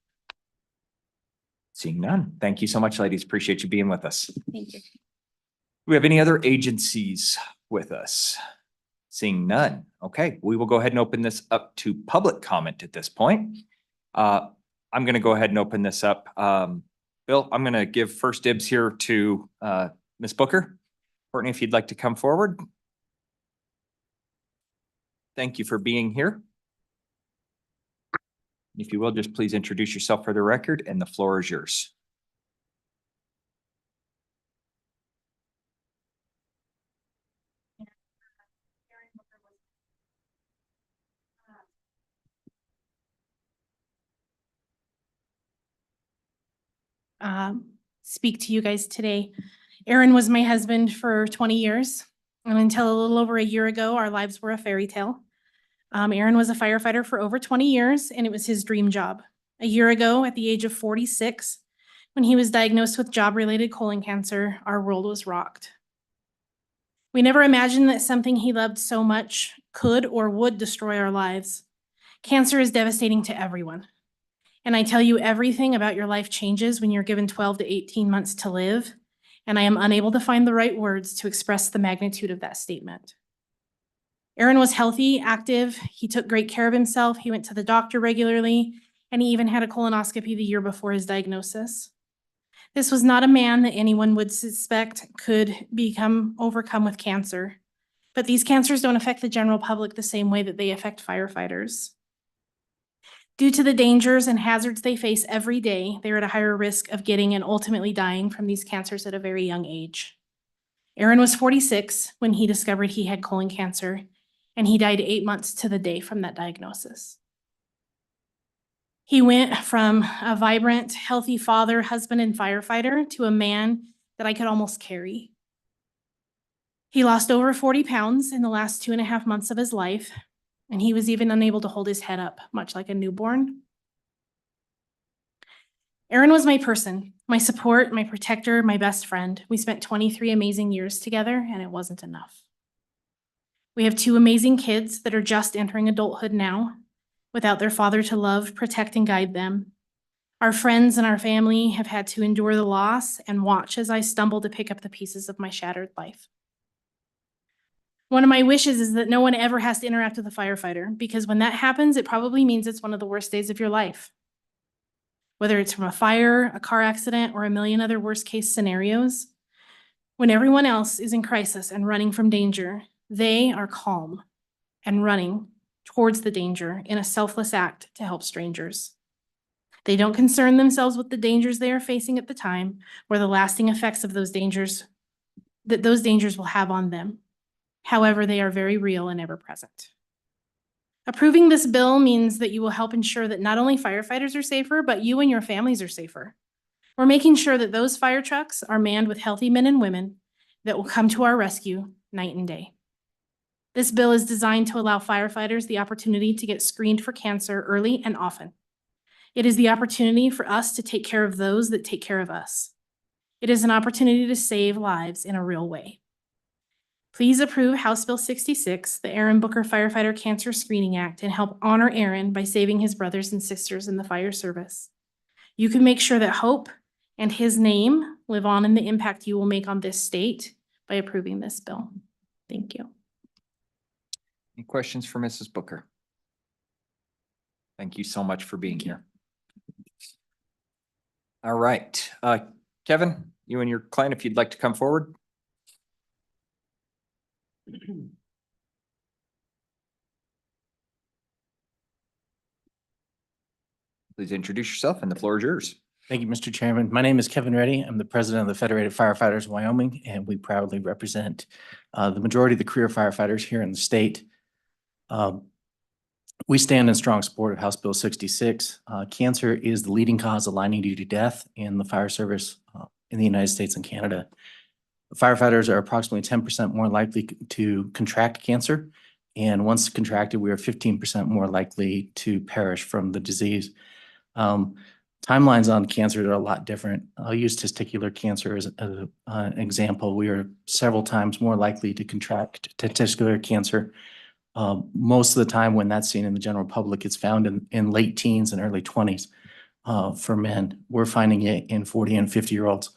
Seeing none. Thank you so much, ladies. Appreciate you being with us. Thank you. Do we have any other agencies with us? Seeing none. Okay, we will go ahead and open this up to public comment at this point. I'm going to go ahead and open this up. Bill, I'm going to give first dibs here to Ms. Booker. Courtney, if you'd like to come forward. Thank you for being here. If you will, just please introduce yourself for the record, and the floor is yours. Speak to you guys today. Aaron was my husband for 20 years. And until a little over a year ago, our lives were a fairy tale. Aaron was a firefighter for over 20 years, and it was his dream job. A year ago, at the age of 46, when he was diagnosed with job-related colon cancer, our world was rocked. We never imagined that something he loved so much could or would destroy our lives. Cancer is devastating to everyone. And I tell you, everything about your life changes when you're given 12 to 18 months to live, and I am unable to find the right words to express the magnitude of that statement. Aaron was healthy, active, he took great care of himself, he went to the doctor regularly, and he even had a colonoscopy the year before his diagnosis. This was not a man that anyone would suspect could become overcome with cancer, but these cancers don't affect the general public the same way that they affect firefighters. Due to the dangers and hazards they face every day, they're at a higher risk of getting and ultimately dying from these cancers at a very young age. Aaron was 46 when he discovered he had colon cancer, and he died 8 months to the day from that diagnosis. He went from a vibrant, healthy father, husband, and firefighter to a man that I could almost carry. He lost over 40 pounds in the last 2.5 months of his life, and he was even unable to hold his head up, much like a newborn. Aaron was my person, my support, my protector, my best friend. We spent 23 amazing years together, and it wasn't enough. We have 2 amazing kids that are just entering adulthood now, without their father to love, protect, and guide them. Our friends and our family have had to endure the loss and watch as I stumble to pick up the pieces of my shattered life. One of my wishes is that no one ever has to interact with a firefighter, because when that happens, it probably means it's one of the worst days of your life. Whether it's from a fire, a car accident, or a million other worst-case scenarios, when everyone else is in crisis and running from danger, they are calm and running towards the danger in a selfless act to help strangers. They don't concern themselves with the dangers they are facing at the time or the lasting effects of those dangers will have on them. However, they are very real and ever present. Approving this bill means that you will help ensure that not only firefighters are safer, but you and your families are safer. We're making sure that those fire trucks are manned with healthy men and women that will come to our rescue night and day. This bill is designed to allow firefighters the opportunity to get screened for cancer early and often. It is the opportunity for us to take care of those that take care of us. It is an opportunity to save lives in a real way. Please approve House Bill 66, the Aaron Booker Firefighter Cancer Screening Act, and help honor Aaron by saving his brothers and sisters in the fire service. You can make sure that hope and his name live on in the impact you will make on this state by approving this bill. Thank you. Any questions for Mrs. Booker? Thank you so much for being here. All right, Kevin, you and your client, if you'd like to come forward. Please introduce yourself and the floor is yours. Thank you, Mr. Chairman. My name is Kevin Reddy. I'm the president of the Federated Firefighters of Wyoming, and we proudly represent the majority of the career firefighters here in the state. We stand in strong support of House Bill 66. Cancer is the leading cause of line of duty death in the fire service in the United States and Canada. Firefighters are approximately 10% more likely to contract cancer, and once contracted, we are 15% more likely to perish from the disease. Timelines on cancer are a lot different. I'll use testicular cancer as an example. We are several times more likely to contract testicular cancer. Most of the time when that's seen in the general public, it's found in late teens and early 20s for men. We're finding it in 40 and 50-year-olds.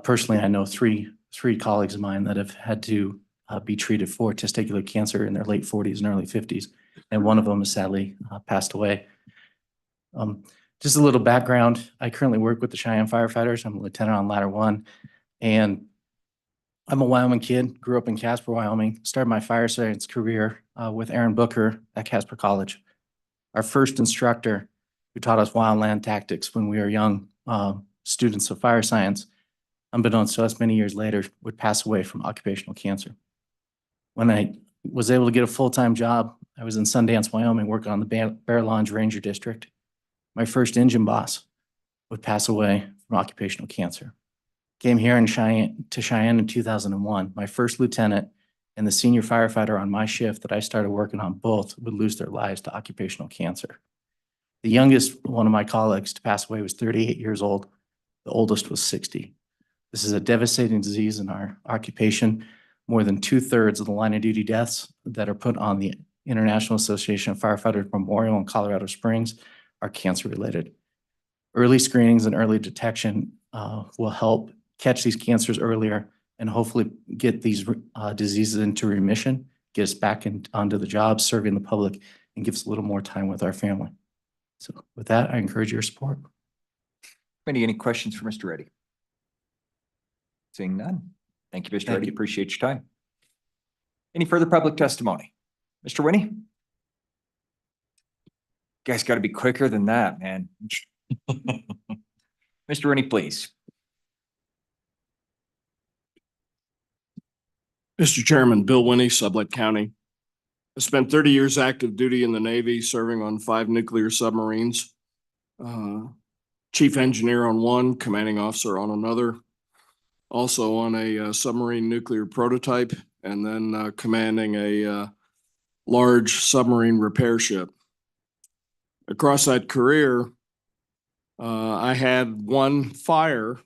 Personally, I know three colleagues of mine that have had to be treated for testicular cancer in their late 40s and early 50s, and one of them has sadly passed away. Just a little background, I currently work with the Cheyenne firefighters. I'm a lieutenant on Ladder 1, and I'm a Wyoming kid, grew up in Casper, Wyoming, started my fire science career with Aaron Booker at Casper College. Our first instructor who taught us wildland tactics when we were young students of fire science, unbeknownst to us many years later, would pass away from occupational cancer. When I was able to get a full-time job, I was in Sundance, Wyoming, working on the Bear Lodge Ranger District. My first engine boss would pass away from occupational cancer. Came here to Cheyenne in 2001. My first lieutenant And the senior firefighter on my shift that I started working on both would lose their lives to occupational cancer. The youngest one of my colleagues to pass away was 38 years old. The oldest was 60. This is a devastating disease in our occupation. More than 2/3 of the line of duty deaths that are put on the International Association of Firefighters Memorial in Colorado Springs are cancer related. Early screenings and early detection will help catch these cancers earlier and hopefully get these diseases into remission, get us back onto the job, serving the public, and give us a little more time with our family. So with that, I encourage your support. Any questions for Mr. Reddy? Seeing none. Thank you, Mr. Reddy. Appreciate your time. Any further public testimony? Mr. Winnie? You guys got to be quicker than that, man. Mr. Winnie, please. Mr. Chairman, Bill Winnie, Sublette County. I spent 30 years active duty in the Navy, serving on 5 nuclear submarines. Chief engineer on one, commanding officer on another. Also on a submarine nuclear prototype, and then commanding a large submarine repair ship. Across that career, I had one fire.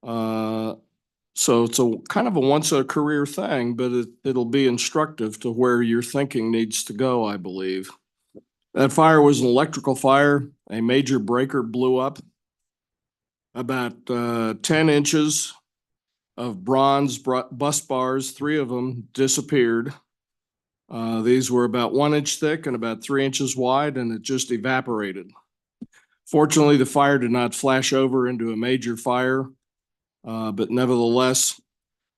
So it's a kind of a once a career thing, but it'll be instructive to where your thinking needs to go, I believe. That fire was an electrical fire. A major breaker blew up. About 10 inches of bronze bus bars, 3 of them disappeared. These were about 1 inch thick and about 3 inches wide, and it just evaporated. Fortunately, the fire did not flash over into a major fire. But nevertheless,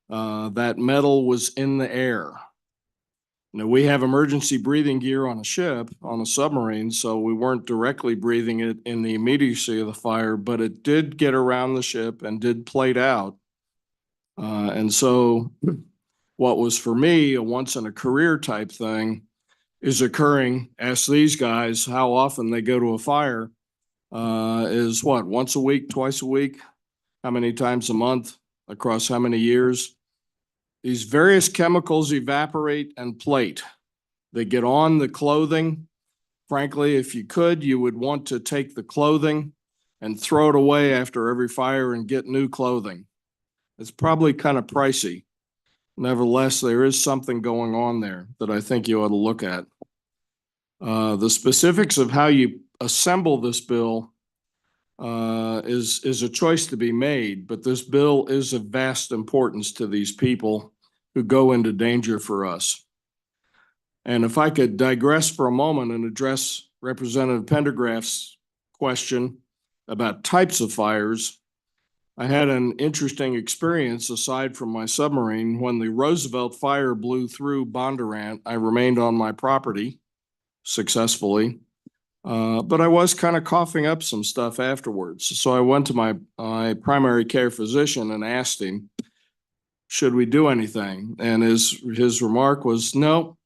that metal was in the air. Now, we have emergency breathing gear on a ship, on a submarine, so we weren't directly breathing it in the immediacy of the fire, but it did get around the ship and did plate out. And so what was for me a once in a career type thing is occurring. Ask these guys how often they go to a fire. Is what, once a week, twice a week? How many times a month, across how many years? These various chemicals evaporate and plate. They get on the clothing. Frankly, if you could, you would want to take the clothing and throw it away after every fire and get new clothing. It's probably kind of pricey. Nevertheless, there is something going on there that I think you ought to look at. The specifics of how you assemble this bill is a choice to be made, but this bill is of vast importance to these people who go into danger for us. And if I could digress for a moment and address Representative Pendergraft's question about types of fires, I had an interesting experience aside from my submarine. When the Roosevelt fire blew through Bondurant, I remained on my property successfully. But I was kind of coughing up some stuff afterwards. So I went to my primary care physician and asked him, should we do anything? And his remark was, no,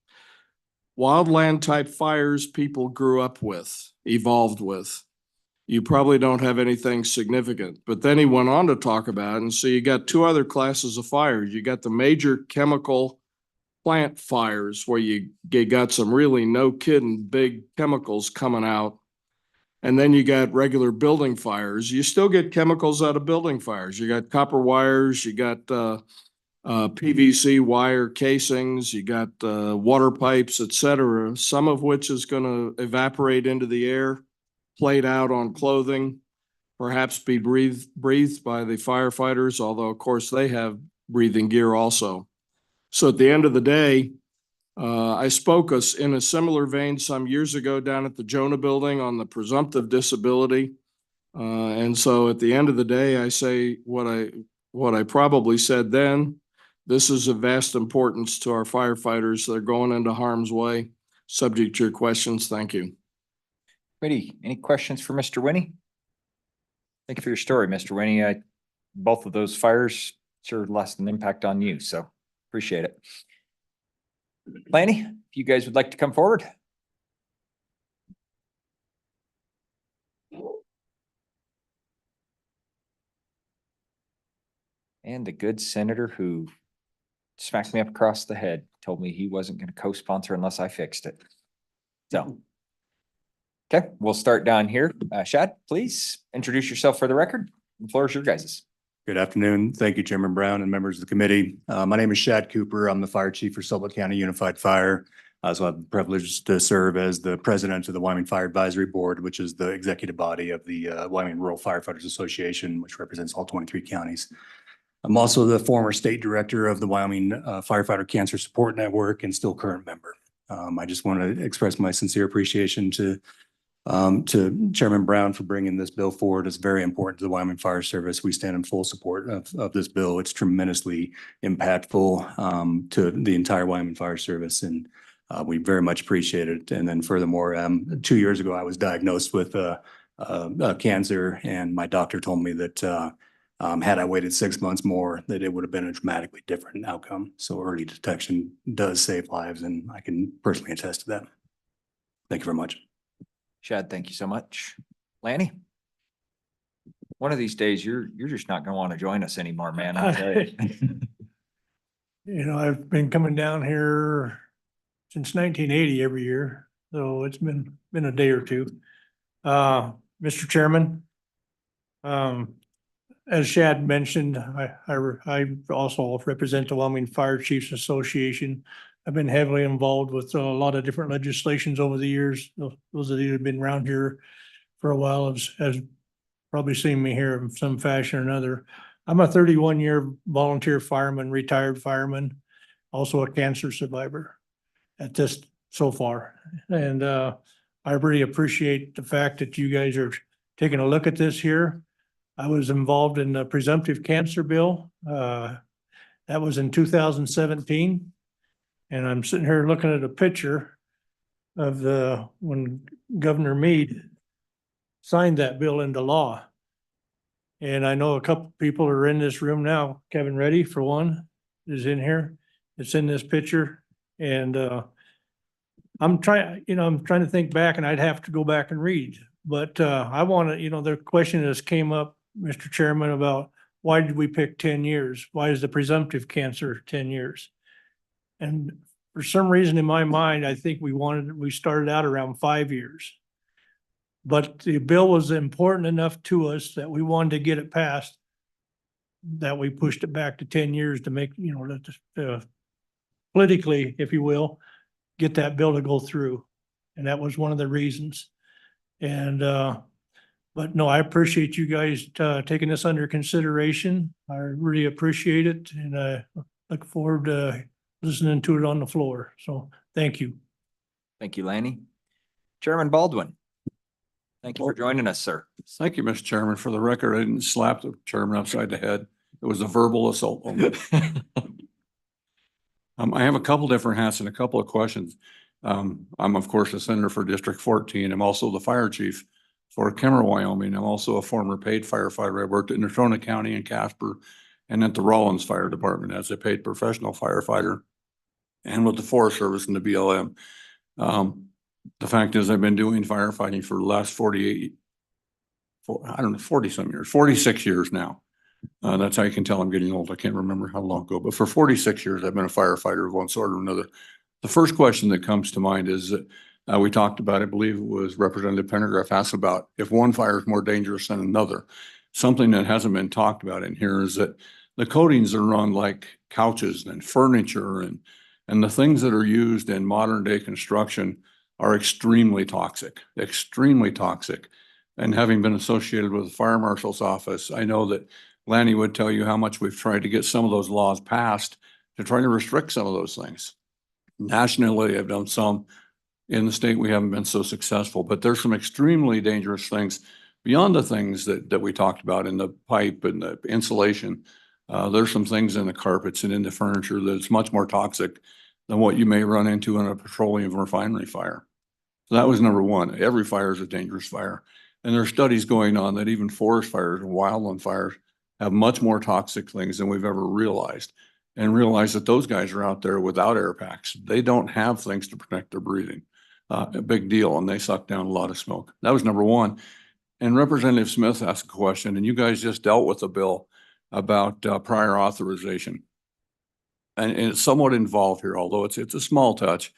wildland type fires people grew up with, evolved with. You probably don't have anything significant. But then he went on to talk about it. And so you got 2 other classes of fires. You got the major chemical plant fires where you got some really no kidding big chemicals coming out. And then you got regular building fires. You still get chemicals out of building fires. You got copper wires, you got PVC wire casings, you got water pipes, et cetera, some of which is going to evaporate into the air, played out on clothing, perhaps be breathed by the firefighters, although of course they have breathing gear also. So at the end of the day, I spoke us in a similar vein some years ago down at the Jonah Building on the presumptive disability. And so at the end of the day, I say what I probably said then. This is of vast importance to our firefighters. They're going into harm's way. Subject to your questions. Thank you. Any questions for Mr. Winnie? Thank you for your story, Mr. Winnie. Both of those fires sure left an impact on you, so appreciate it. Lanny, if you guys would like to come forward. And the good senator who smacked me up across the head, told me he wasn't gonna co-sponsor unless I fixed it. So. Okay, we'll start down here. Shad, please introduce yourself for the record. The floor is your guys's. Good afternoon. Thank you, Chairman Brown and members of the committee. My name is Shad Cooper. I'm the Fire Chief for Sublette County Unified Fire. So I have the privilege to serve as the president of the Wyoming Fire Advisory Board, which is the executive body of the Wyoming Rural Firefighters Association, which represents all 23 counties. I'm also the former state director of the Wyoming Firefighter Cancer Support Network and still current member. I just want to express my sincere appreciation to Chairman Brown for bringing this bill forward. It's very important to the Wyoming Fire Service. We stand in full support of this bill. It's tremendously impactful to the entire Wyoming Fire Service, and we very much appreciate it. And then furthermore, 2 years ago, I was diagnosed with cancer, and my doctor told me that had I waited 6 months more, that it would have been a dramatically different outcome. So early detection does save lives, and I can personally attest to that. Thank you very much. Shad, thank you so much. Lanny? One of these days, you're just not gonna want to join us anymore, man. I'll tell you. You know, I've been coming down here since 1980 every year, so it's been a day or two. Mr. Chairman, as Shad mentioned, I also represent the Wyoming Fire Chiefs Association. I've been heavily involved with a lot of different legislations over the years. Those of you who've been around here for a while has probably seen me here in some fashion or another. I'm a 31-year volunteer fireman, retired fireman, also a cancer survivor at this so far. And I really appreciate the fact that you guys are taking a look at this here. I was involved in the presumptive cancer bill. That was in 2017. And I'm sitting here looking at a picture of when Governor Meade signed that bill into law. And I know a couple people are in this room now. Kevin Reddy, for one, is in here. It's in this picture. And I'm trying to think back, and I'd have to go back and read. But I want to, the question that's came up, Mr. Chairman, about why did we pick 10 years? Why is the presumptive cancer 10 years? And for some reason in my mind, I think we started out around 5 years. But the bill was important enough to us that we wanted to get it passed, that we pushed it back to 10 years to make, politically, if you will, get that bill to go through. And that was one of the reasons. And, but no, I appreciate you guys taking this under consideration. I really appreciate it. And I look forward to listening to it on the floor. So thank you. Thank you, Lanny. Chairman Baldwin. Thank you for joining us, sir. Thank you, Mr. Chairman. For the record, I didn't slap the chairman upside the head. It was a verbal assault. I have a couple different hats and a couple of questions. I'm of course a senator for District 14. I'm also the fire chief for Kemmer, Wyoming. I'm also a former paid firefighter. I worked at Natrona County and Casper and at the Rollins Fire Department as a paid professional firefighter and with the Forest Service and the BLM. The fact is I've been doing firefighting for the last 40 some years, 46 years now. That's how you can tell I'm getting old. I can't remember how long ago, but for 46 years, I've been a firefighter of one sort or another. The first question that comes to mind is that we talked about, I believe it was Representative Pendergraph asked about if one fire is more dangerous than another. Something that hasn't been talked about in here is that the coatings are on like couches and furniture and the things that are used in modern day construction are extremely toxic. And having been associated with the fire marshal's office, I know that Lanny would tell you how much we've tried to get some of those laws passed to try to restrict some of those things. Nationally, I've done some. In the state, we haven't been so successful, but there's some extremely dangerous things beyond the things that we talked about in the pipe and the insulation. There's some things in the carpets and in the furniture that's much more toxic than what you may run into in a petroleum refinery fire. So that was number one. Every fire is a dangerous fire. And there are studies going on that even forest fires and wildland fires have much more toxic things than we've ever realized. And realize that those guys are out there without air packs. They don't have things to protect their breathing. A big deal, and they suck down a lot of smoke. That was number one. And Representative Smith asked a question, and you guys just dealt with a bill about prior authorization. and it's somewhat involved here, although it's a small touch.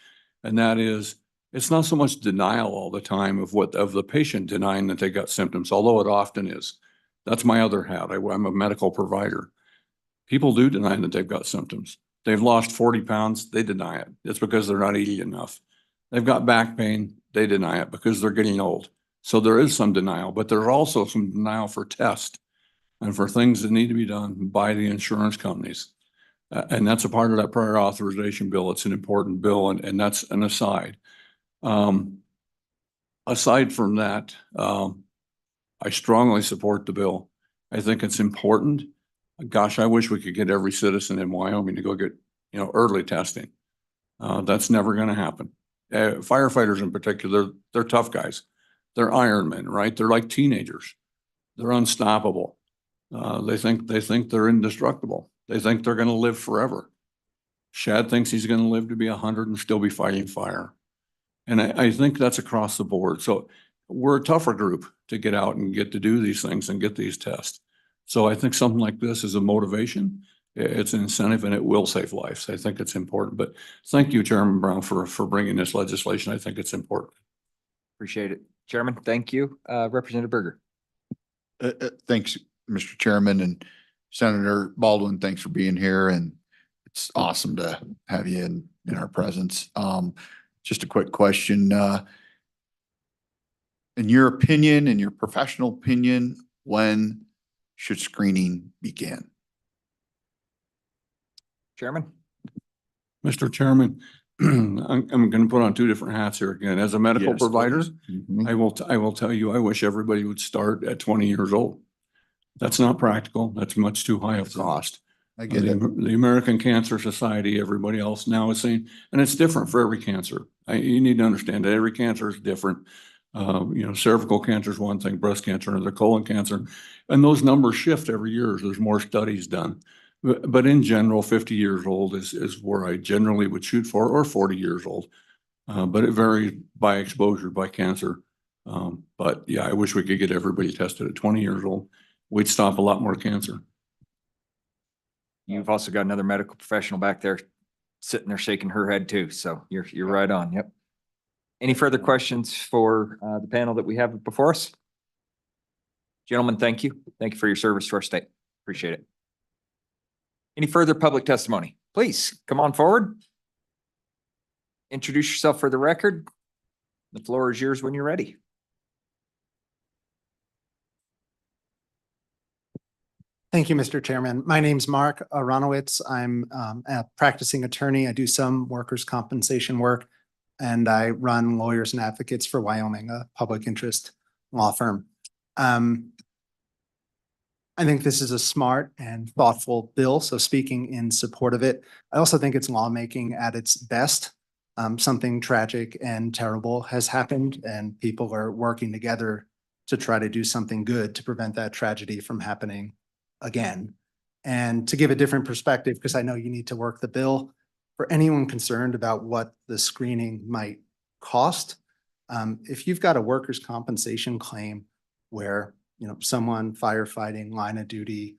And that is, it's not so much denial all the time of the patient denying that they got symptoms, although it often is. That's my other hat. I'm a medical provider. People do deny that they've got symptoms. They've lost 40 pounds, they deny it. It's because they're not eating enough. They've got back pain, they deny it because they're getting old. So there is some denial, but there's also some denial for tests and for things that need to be done by the insurance companies. And that's a part of that prior authorization bill. It's an important bill, and that's an aside. Aside from that, I strongly support the bill. I think it's important. Gosh, I wish we could get every citizen in Wyoming to go get, early testing. That's never going to happen. Firefighters in particular, they're tough guys. They're Ironmen, right? They're like teenagers. They're unstoppable. They think they're indestructible. They think they're going to live forever. Shad thinks he's going to live to be 100 and still be fighting fire. And I think that's across the board. So we're a tougher group to get out and get to do these things and get these tests. So I think something like this is a motivation. It's an incentive, and it will save lives. I think it's important. But thank you, Chairman Brown, for bringing this legislation. I think it's important. Appreciate it. Chairman, thank you. Representative Berger. Thanks, Mr. Chairman, and Senator Baldwin, thanks for being here, and it's awesome to have you in our presence. Just a quick question. In your opinion, in your professional opinion, when should screening begin? Chairman? Mr. Chairman, I'm going to put on two different hats here again. As a medical Yes, provider, please. I will tell you, I wish everybody would start at 20 years old. That's not practical. That's much too high of cost. I get it. The American Cancer Society, everybody else now is saying, and it's different for every cancer. You need to understand that every cancer is different. Cervical cancer is one thing, breast cancer, another, colon cancer. And those numbers shift every year as there's more studies done. But in general, 50 years old is where I generally would shoot for, or 40 years old. But it varies by exposure, by cancer. But yeah, I wish we could get everybody tested at 20 years old. We'd stop a lot more cancer. You've also got another medical professional back there sitting there shaking her head too. So you're right on. Yep. Any further questions for the panel that we have before us? Gentlemen, thank you. Thank you for your service to our state. Appreciate it. Any further public testimony? Please come on forward. Introduce yourself for the record. The floor is yours when you're ready. Thank you, Mr. Chairman. My name's Mark Aronowitz. I'm a practicing attorney. I do some workers' compensation work, and I run Lawyers and Advocates for Wyoming, a public interest law firm. I think this is a smart and thoughtful bill, so speaking in support of it. I also think it's lawmaking at its best. Something tragic and terrible has happened, and people are working together to try to do something good to prevent that tragedy from happening again. And to give a different perspective, because I know you need to work the bill, for anyone concerned about what the screening might cost, if you've got a workers' compensation claim where someone firefighting, line of duty,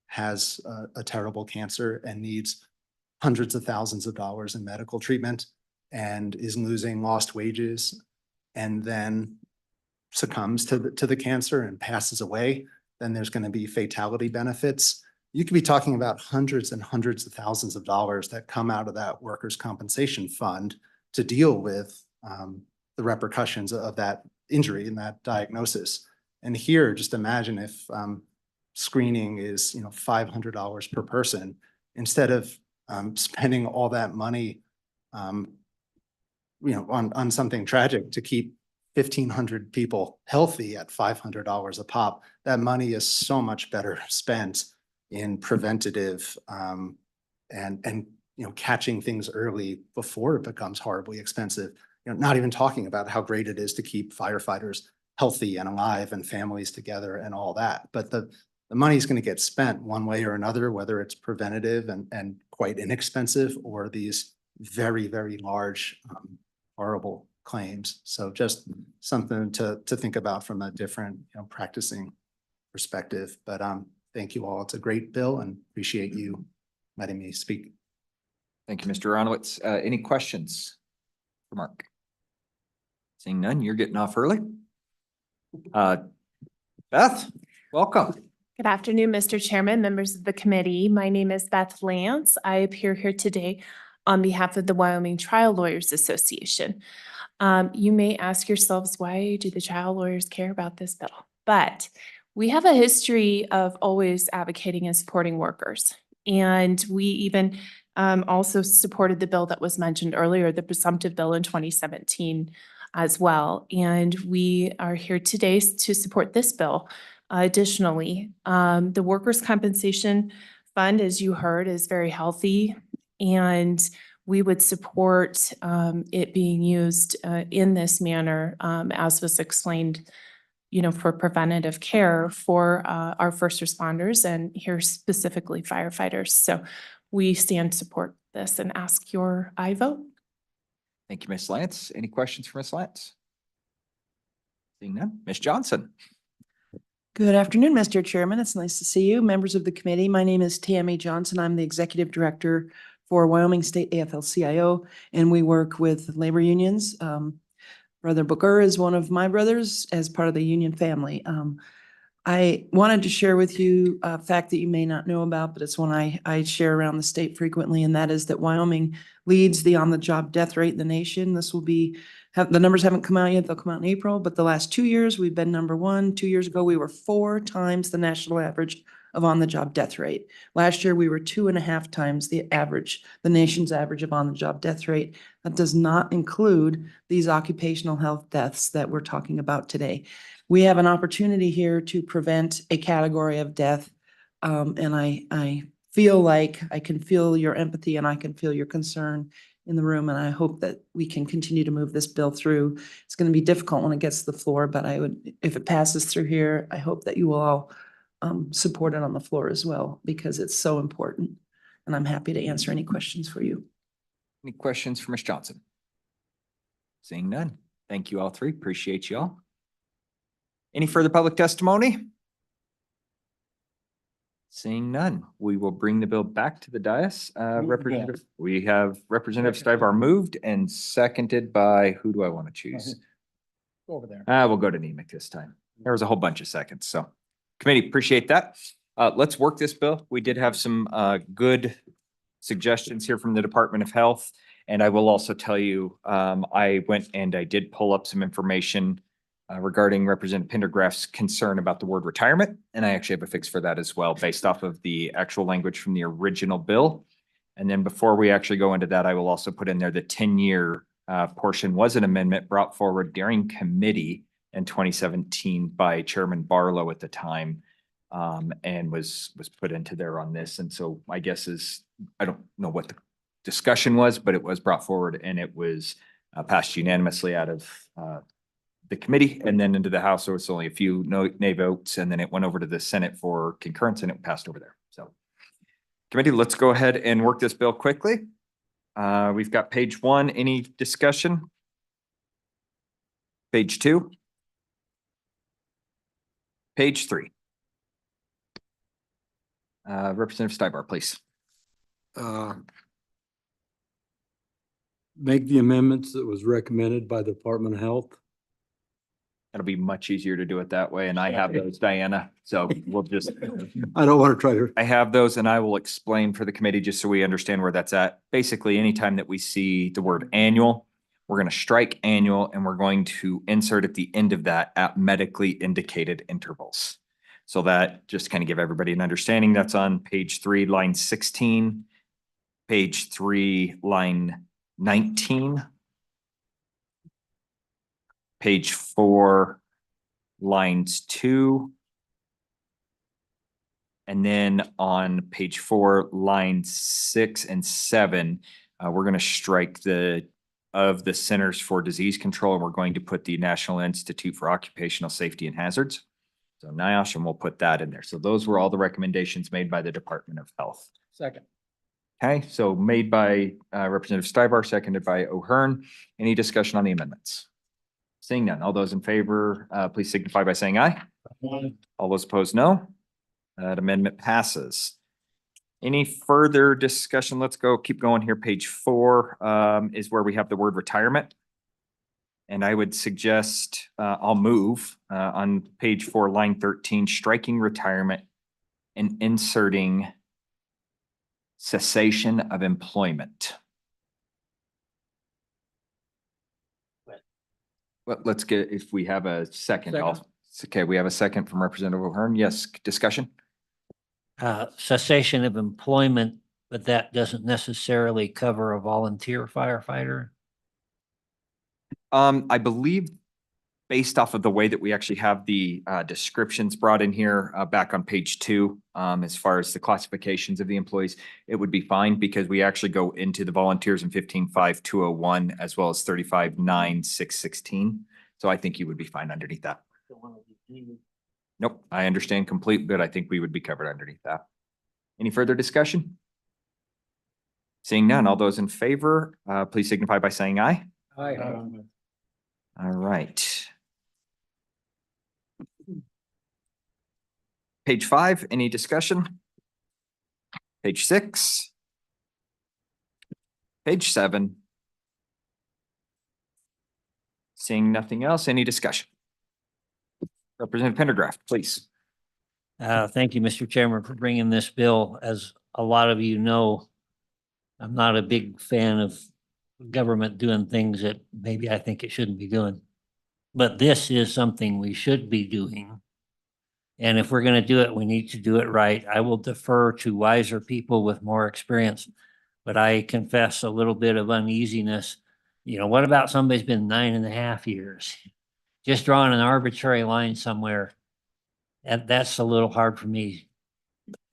has a terrible cancer and needs hundreds of thousands of dollars in medical treatment and is losing lost wages and then succumbs to the cancer and passes away, then there's going to be fatality benefits. You could be talking about hundreds and hundreds of thousands of dollars that come out of that workers' compensation fund to deal with the repercussions of that injury and that diagnosis. And here, just imagine if screening is $500 per person, instead of spending all that money on something tragic to keep 1,500 people healthy at $500 a pop. That money is so much better spent in preventative and catching things early before it becomes horribly expensive. Not even talking about how great it is to keep firefighters healthy and alive and families together and all that. But the money is going to get spent one way or another, whether it's preventative and quite inexpensive, or these very, very large, horrible claims. So just something to think about from a different, practicing perspective. But thank you all. It's a great bill, and appreciate you letting me speak. Thank you, Mr. Aronowitz. Any questions for Mark? Seeing none, you're getting off early. Beth, welcome. Good afternoon, Mr. Chairman, members of the committee. My name is Beth Lance. I appear here today on behalf of the Wyoming Trial Lawyers Association. You may ask yourselves, why do the trial lawyers care about this bill? But we have a history of always advocating and supporting workers. And we even also supported the bill that was mentioned earlier, the presumptive bill in 2017 as well. And we are here today to support this bill. Additionally, the Workers' Compensation Fund, as you heard, is very healthy, and we would support it being used in this manner, as was explained, for preventative care for our first responders and here specifically firefighters. So we stand to support this and ask your aye vote. Thank you, Ms. Lance. Any questions for Ms. Lance? Seeing none, Ms. Johnson. Good afternoon, Mr. Chairman. It's nice to see you, members of the committee. My name is Tammy Johnson. I'm the Executive Director for Wyoming State AFL-CIO, and we work with labor unions. Brother Booker is one of my brothers as part of the union family. I wanted to share with you a fact that you may not know about, but it's one I share around the state frequently, and that is that Wyoming leads the on-the-job death rate in the nation. This will be, the numbers haven't come out yet, they'll come out in April, but the last 2 years, we've been number one. 2 years ago, we were 4 times the national average of on-the-job death rate. Last year, we were 2.5 times the average, the nation's average of on-the-job death rate. That does not include these occupational health deaths that we're talking about today. We have an opportunity here to prevent a category of death. And I feel like I can feel your empathy and I can feel your concern in the room. And I hope that we can continue to move this bill through. It's going to be difficult when it gets to the floor, but if it passes through here, I hope that you will all support it on the floor as well, because it's so important. And I'm happy to answer any questions for you. Any questions for Ms. Johnson? Seeing none. Thank you all three. Appreciate you all. Any further public testimony? Seeing none, we will bring the bill back to the dais. We have Representative Stivar moved and seconded by, who do I want to choose? Go over there. We'll go to Nemec this time. There was a whole bunch of seconds, so. Committee, appreciate that. Let's work this bill. We did have some good suggestions here from the Department of Health. And I will also tell you, I went and I did pull up some information regarding Representative Pendergraft's concern about the word retirement. And I actually have a fix for that as well, based off of the actual language from the original bill. And then before we actually go into that, I will also put in there the 10-year portion was an amendment brought forward during committee in 2017 by Chairman Barlow at the time, and was put into there on this. And so my guess is, I don't know what the discussion was, but it was brought forward and it was passed unanimously out of the committee and then into the House. So it's only a few nay votes, and then it went over to the Senate for concurrence and it passed over there. So committee, let's go ahead and work this bill quickly. We've got page 1. Any discussion? Page 2. Page 3. Representative Stivar, please. Make the amendments that was recommended by the Department of Health. It'll be much easier to do it that way. And I have those, Diana. So we'll just. I don't want to try to. I have those and I will explain for the committee just so we understand where that's at. Basically, anytime that we see the word annual, we're going to strike annual and we're going to insert at the end of that at medically indicated intervals. So that just kind of give everybody an understanding. That's on page 3, line 16, page 3, line 19. Page 4, lines 2. And then on page 4, lines 6 and 7, we're going to strike the Centers for Disease Control, and we're going to put the National Institute for Occupational Safety and Hazards. So NIOSH, and we'll put that in there. So those were all the recommendations made by the Department of Health. Second. Okay, so made by Representative Stivar, seconded by O'Hearn. Any discussion on the amendments? Seeing none, all those in favor, please signify by saying aye. All those opposed, no. That amendment passes. Any further discussion? Let's go, keep going here. Page 4 is where we have the word retirement. And I would suggest, I'll move on page 4, line 13, striking retirement and inserting cessation of employment. Let's get, if we have a second, okay, we have a second from Representative O'Hearn. Yes, discussion? Cessation of employment, but that doesn't necessarily cover a volunteer firefighter. I believe based off of the way that we actually have the descriptions brought in here back on page 2, as far as the classifications of the employees, it would be fine because we actually go into the volunteers in 15.5.201 as well as 35.9.616. So I think you would be fine underneath that. Nope, I understand complete, but I think we would be covered underneath that. Any further discussion? Seeing none, all those in favor, please signify by saying aye. Aye. All right. Page 5, any discussion? Page 6. Page 7. Seeing nothing else, any discussion? Representative Pendergraft, please. Thank you, Mr. Chairman, for bringing this bill. As a lot of you know, I'm not a big fan of government doing things that maybe I think it shouldn't be doing. But this is something we should be doing. And if we're going to do it, we need to do it right. I will defer to wiser people with more experience, but I confess a little bit of uneasiness. You know, what about somebody's been 9.5 years? Just drawing an arbitrary line somewhere. And that's a little hard for me.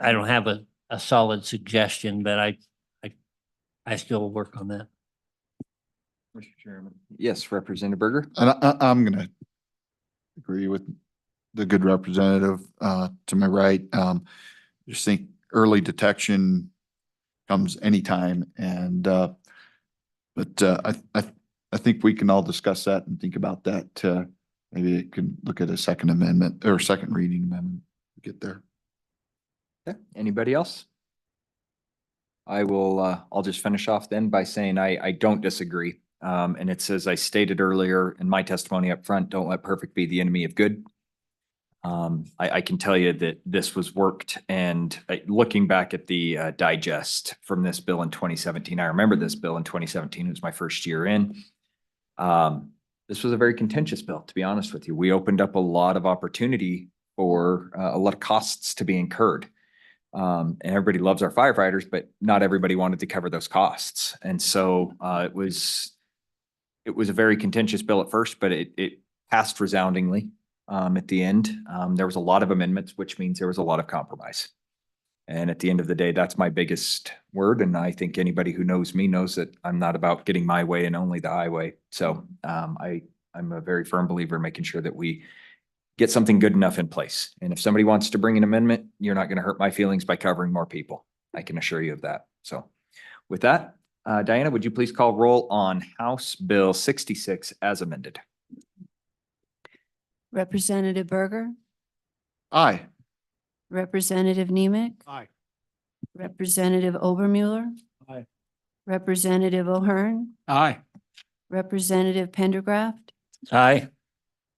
I don't have a solid suggestion, but I still work on that. Mr. Chairman. Yes, Representative Berger. And I'm gonna agree with the good representative to my right. Just think early detection comes anytime, and but I think we can all discuss that and think about that. Maybe it can look at a second amendment or second reading amendment to get there. Okay, anybody else? I will, I'll just finish off then by saying I don't disagree. And it says, I stated earlier in my testimony up front, don't let perfect be the enemy of good. I can tell you that this was worked, and looking back at the digest from this bill in 2017, I remember this bill in 2017, it was my first year in. This was a very contentious bill, to be honest with you. We opened up a lot of opportunity for a lot of costs to be incurred. And everybody loves our firefighters, but not everybody wanted to cover those costs. And so it was a very contentious bill at first, but it passed resoundingly at the end. There was a lot of amendments, which means there was a lot of compromise. And at the end of the day, that's my biggest word. And I think anybody who knows me knows that I'm not about getting my way and only the highway. So I'm a very firm believer in making sure that we get something good enough in place. And if somebody wants to bring an amendment, you're not going to hurt my feelings by covering more people. I can assure you of that. So with that, Diana, would you please call roll on House Bill 66 as amended? Representative Berger, Aye. Representative Nemec, Aye. Representative Obermuller. Aye. Representative O'Hearn, Aye. Representative Pendergraft, Aye.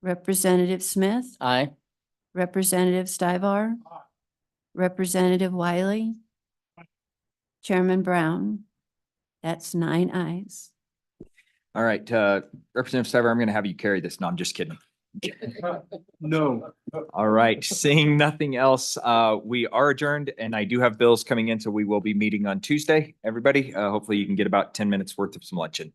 Representative Smith, Aye. Representative Stivar, Representative Wiley, Chairman Brown. That's 9 ayes. All right, Representative Stiver, I'm going to have you carry this. No, I'm just kidding. No. All right, seeing nothing else, we are adjourned, and I do have bills coming in, so we will be meeting on Tuesday. Everybody, hopefully you can get about 10 minutes worth of some luncheon.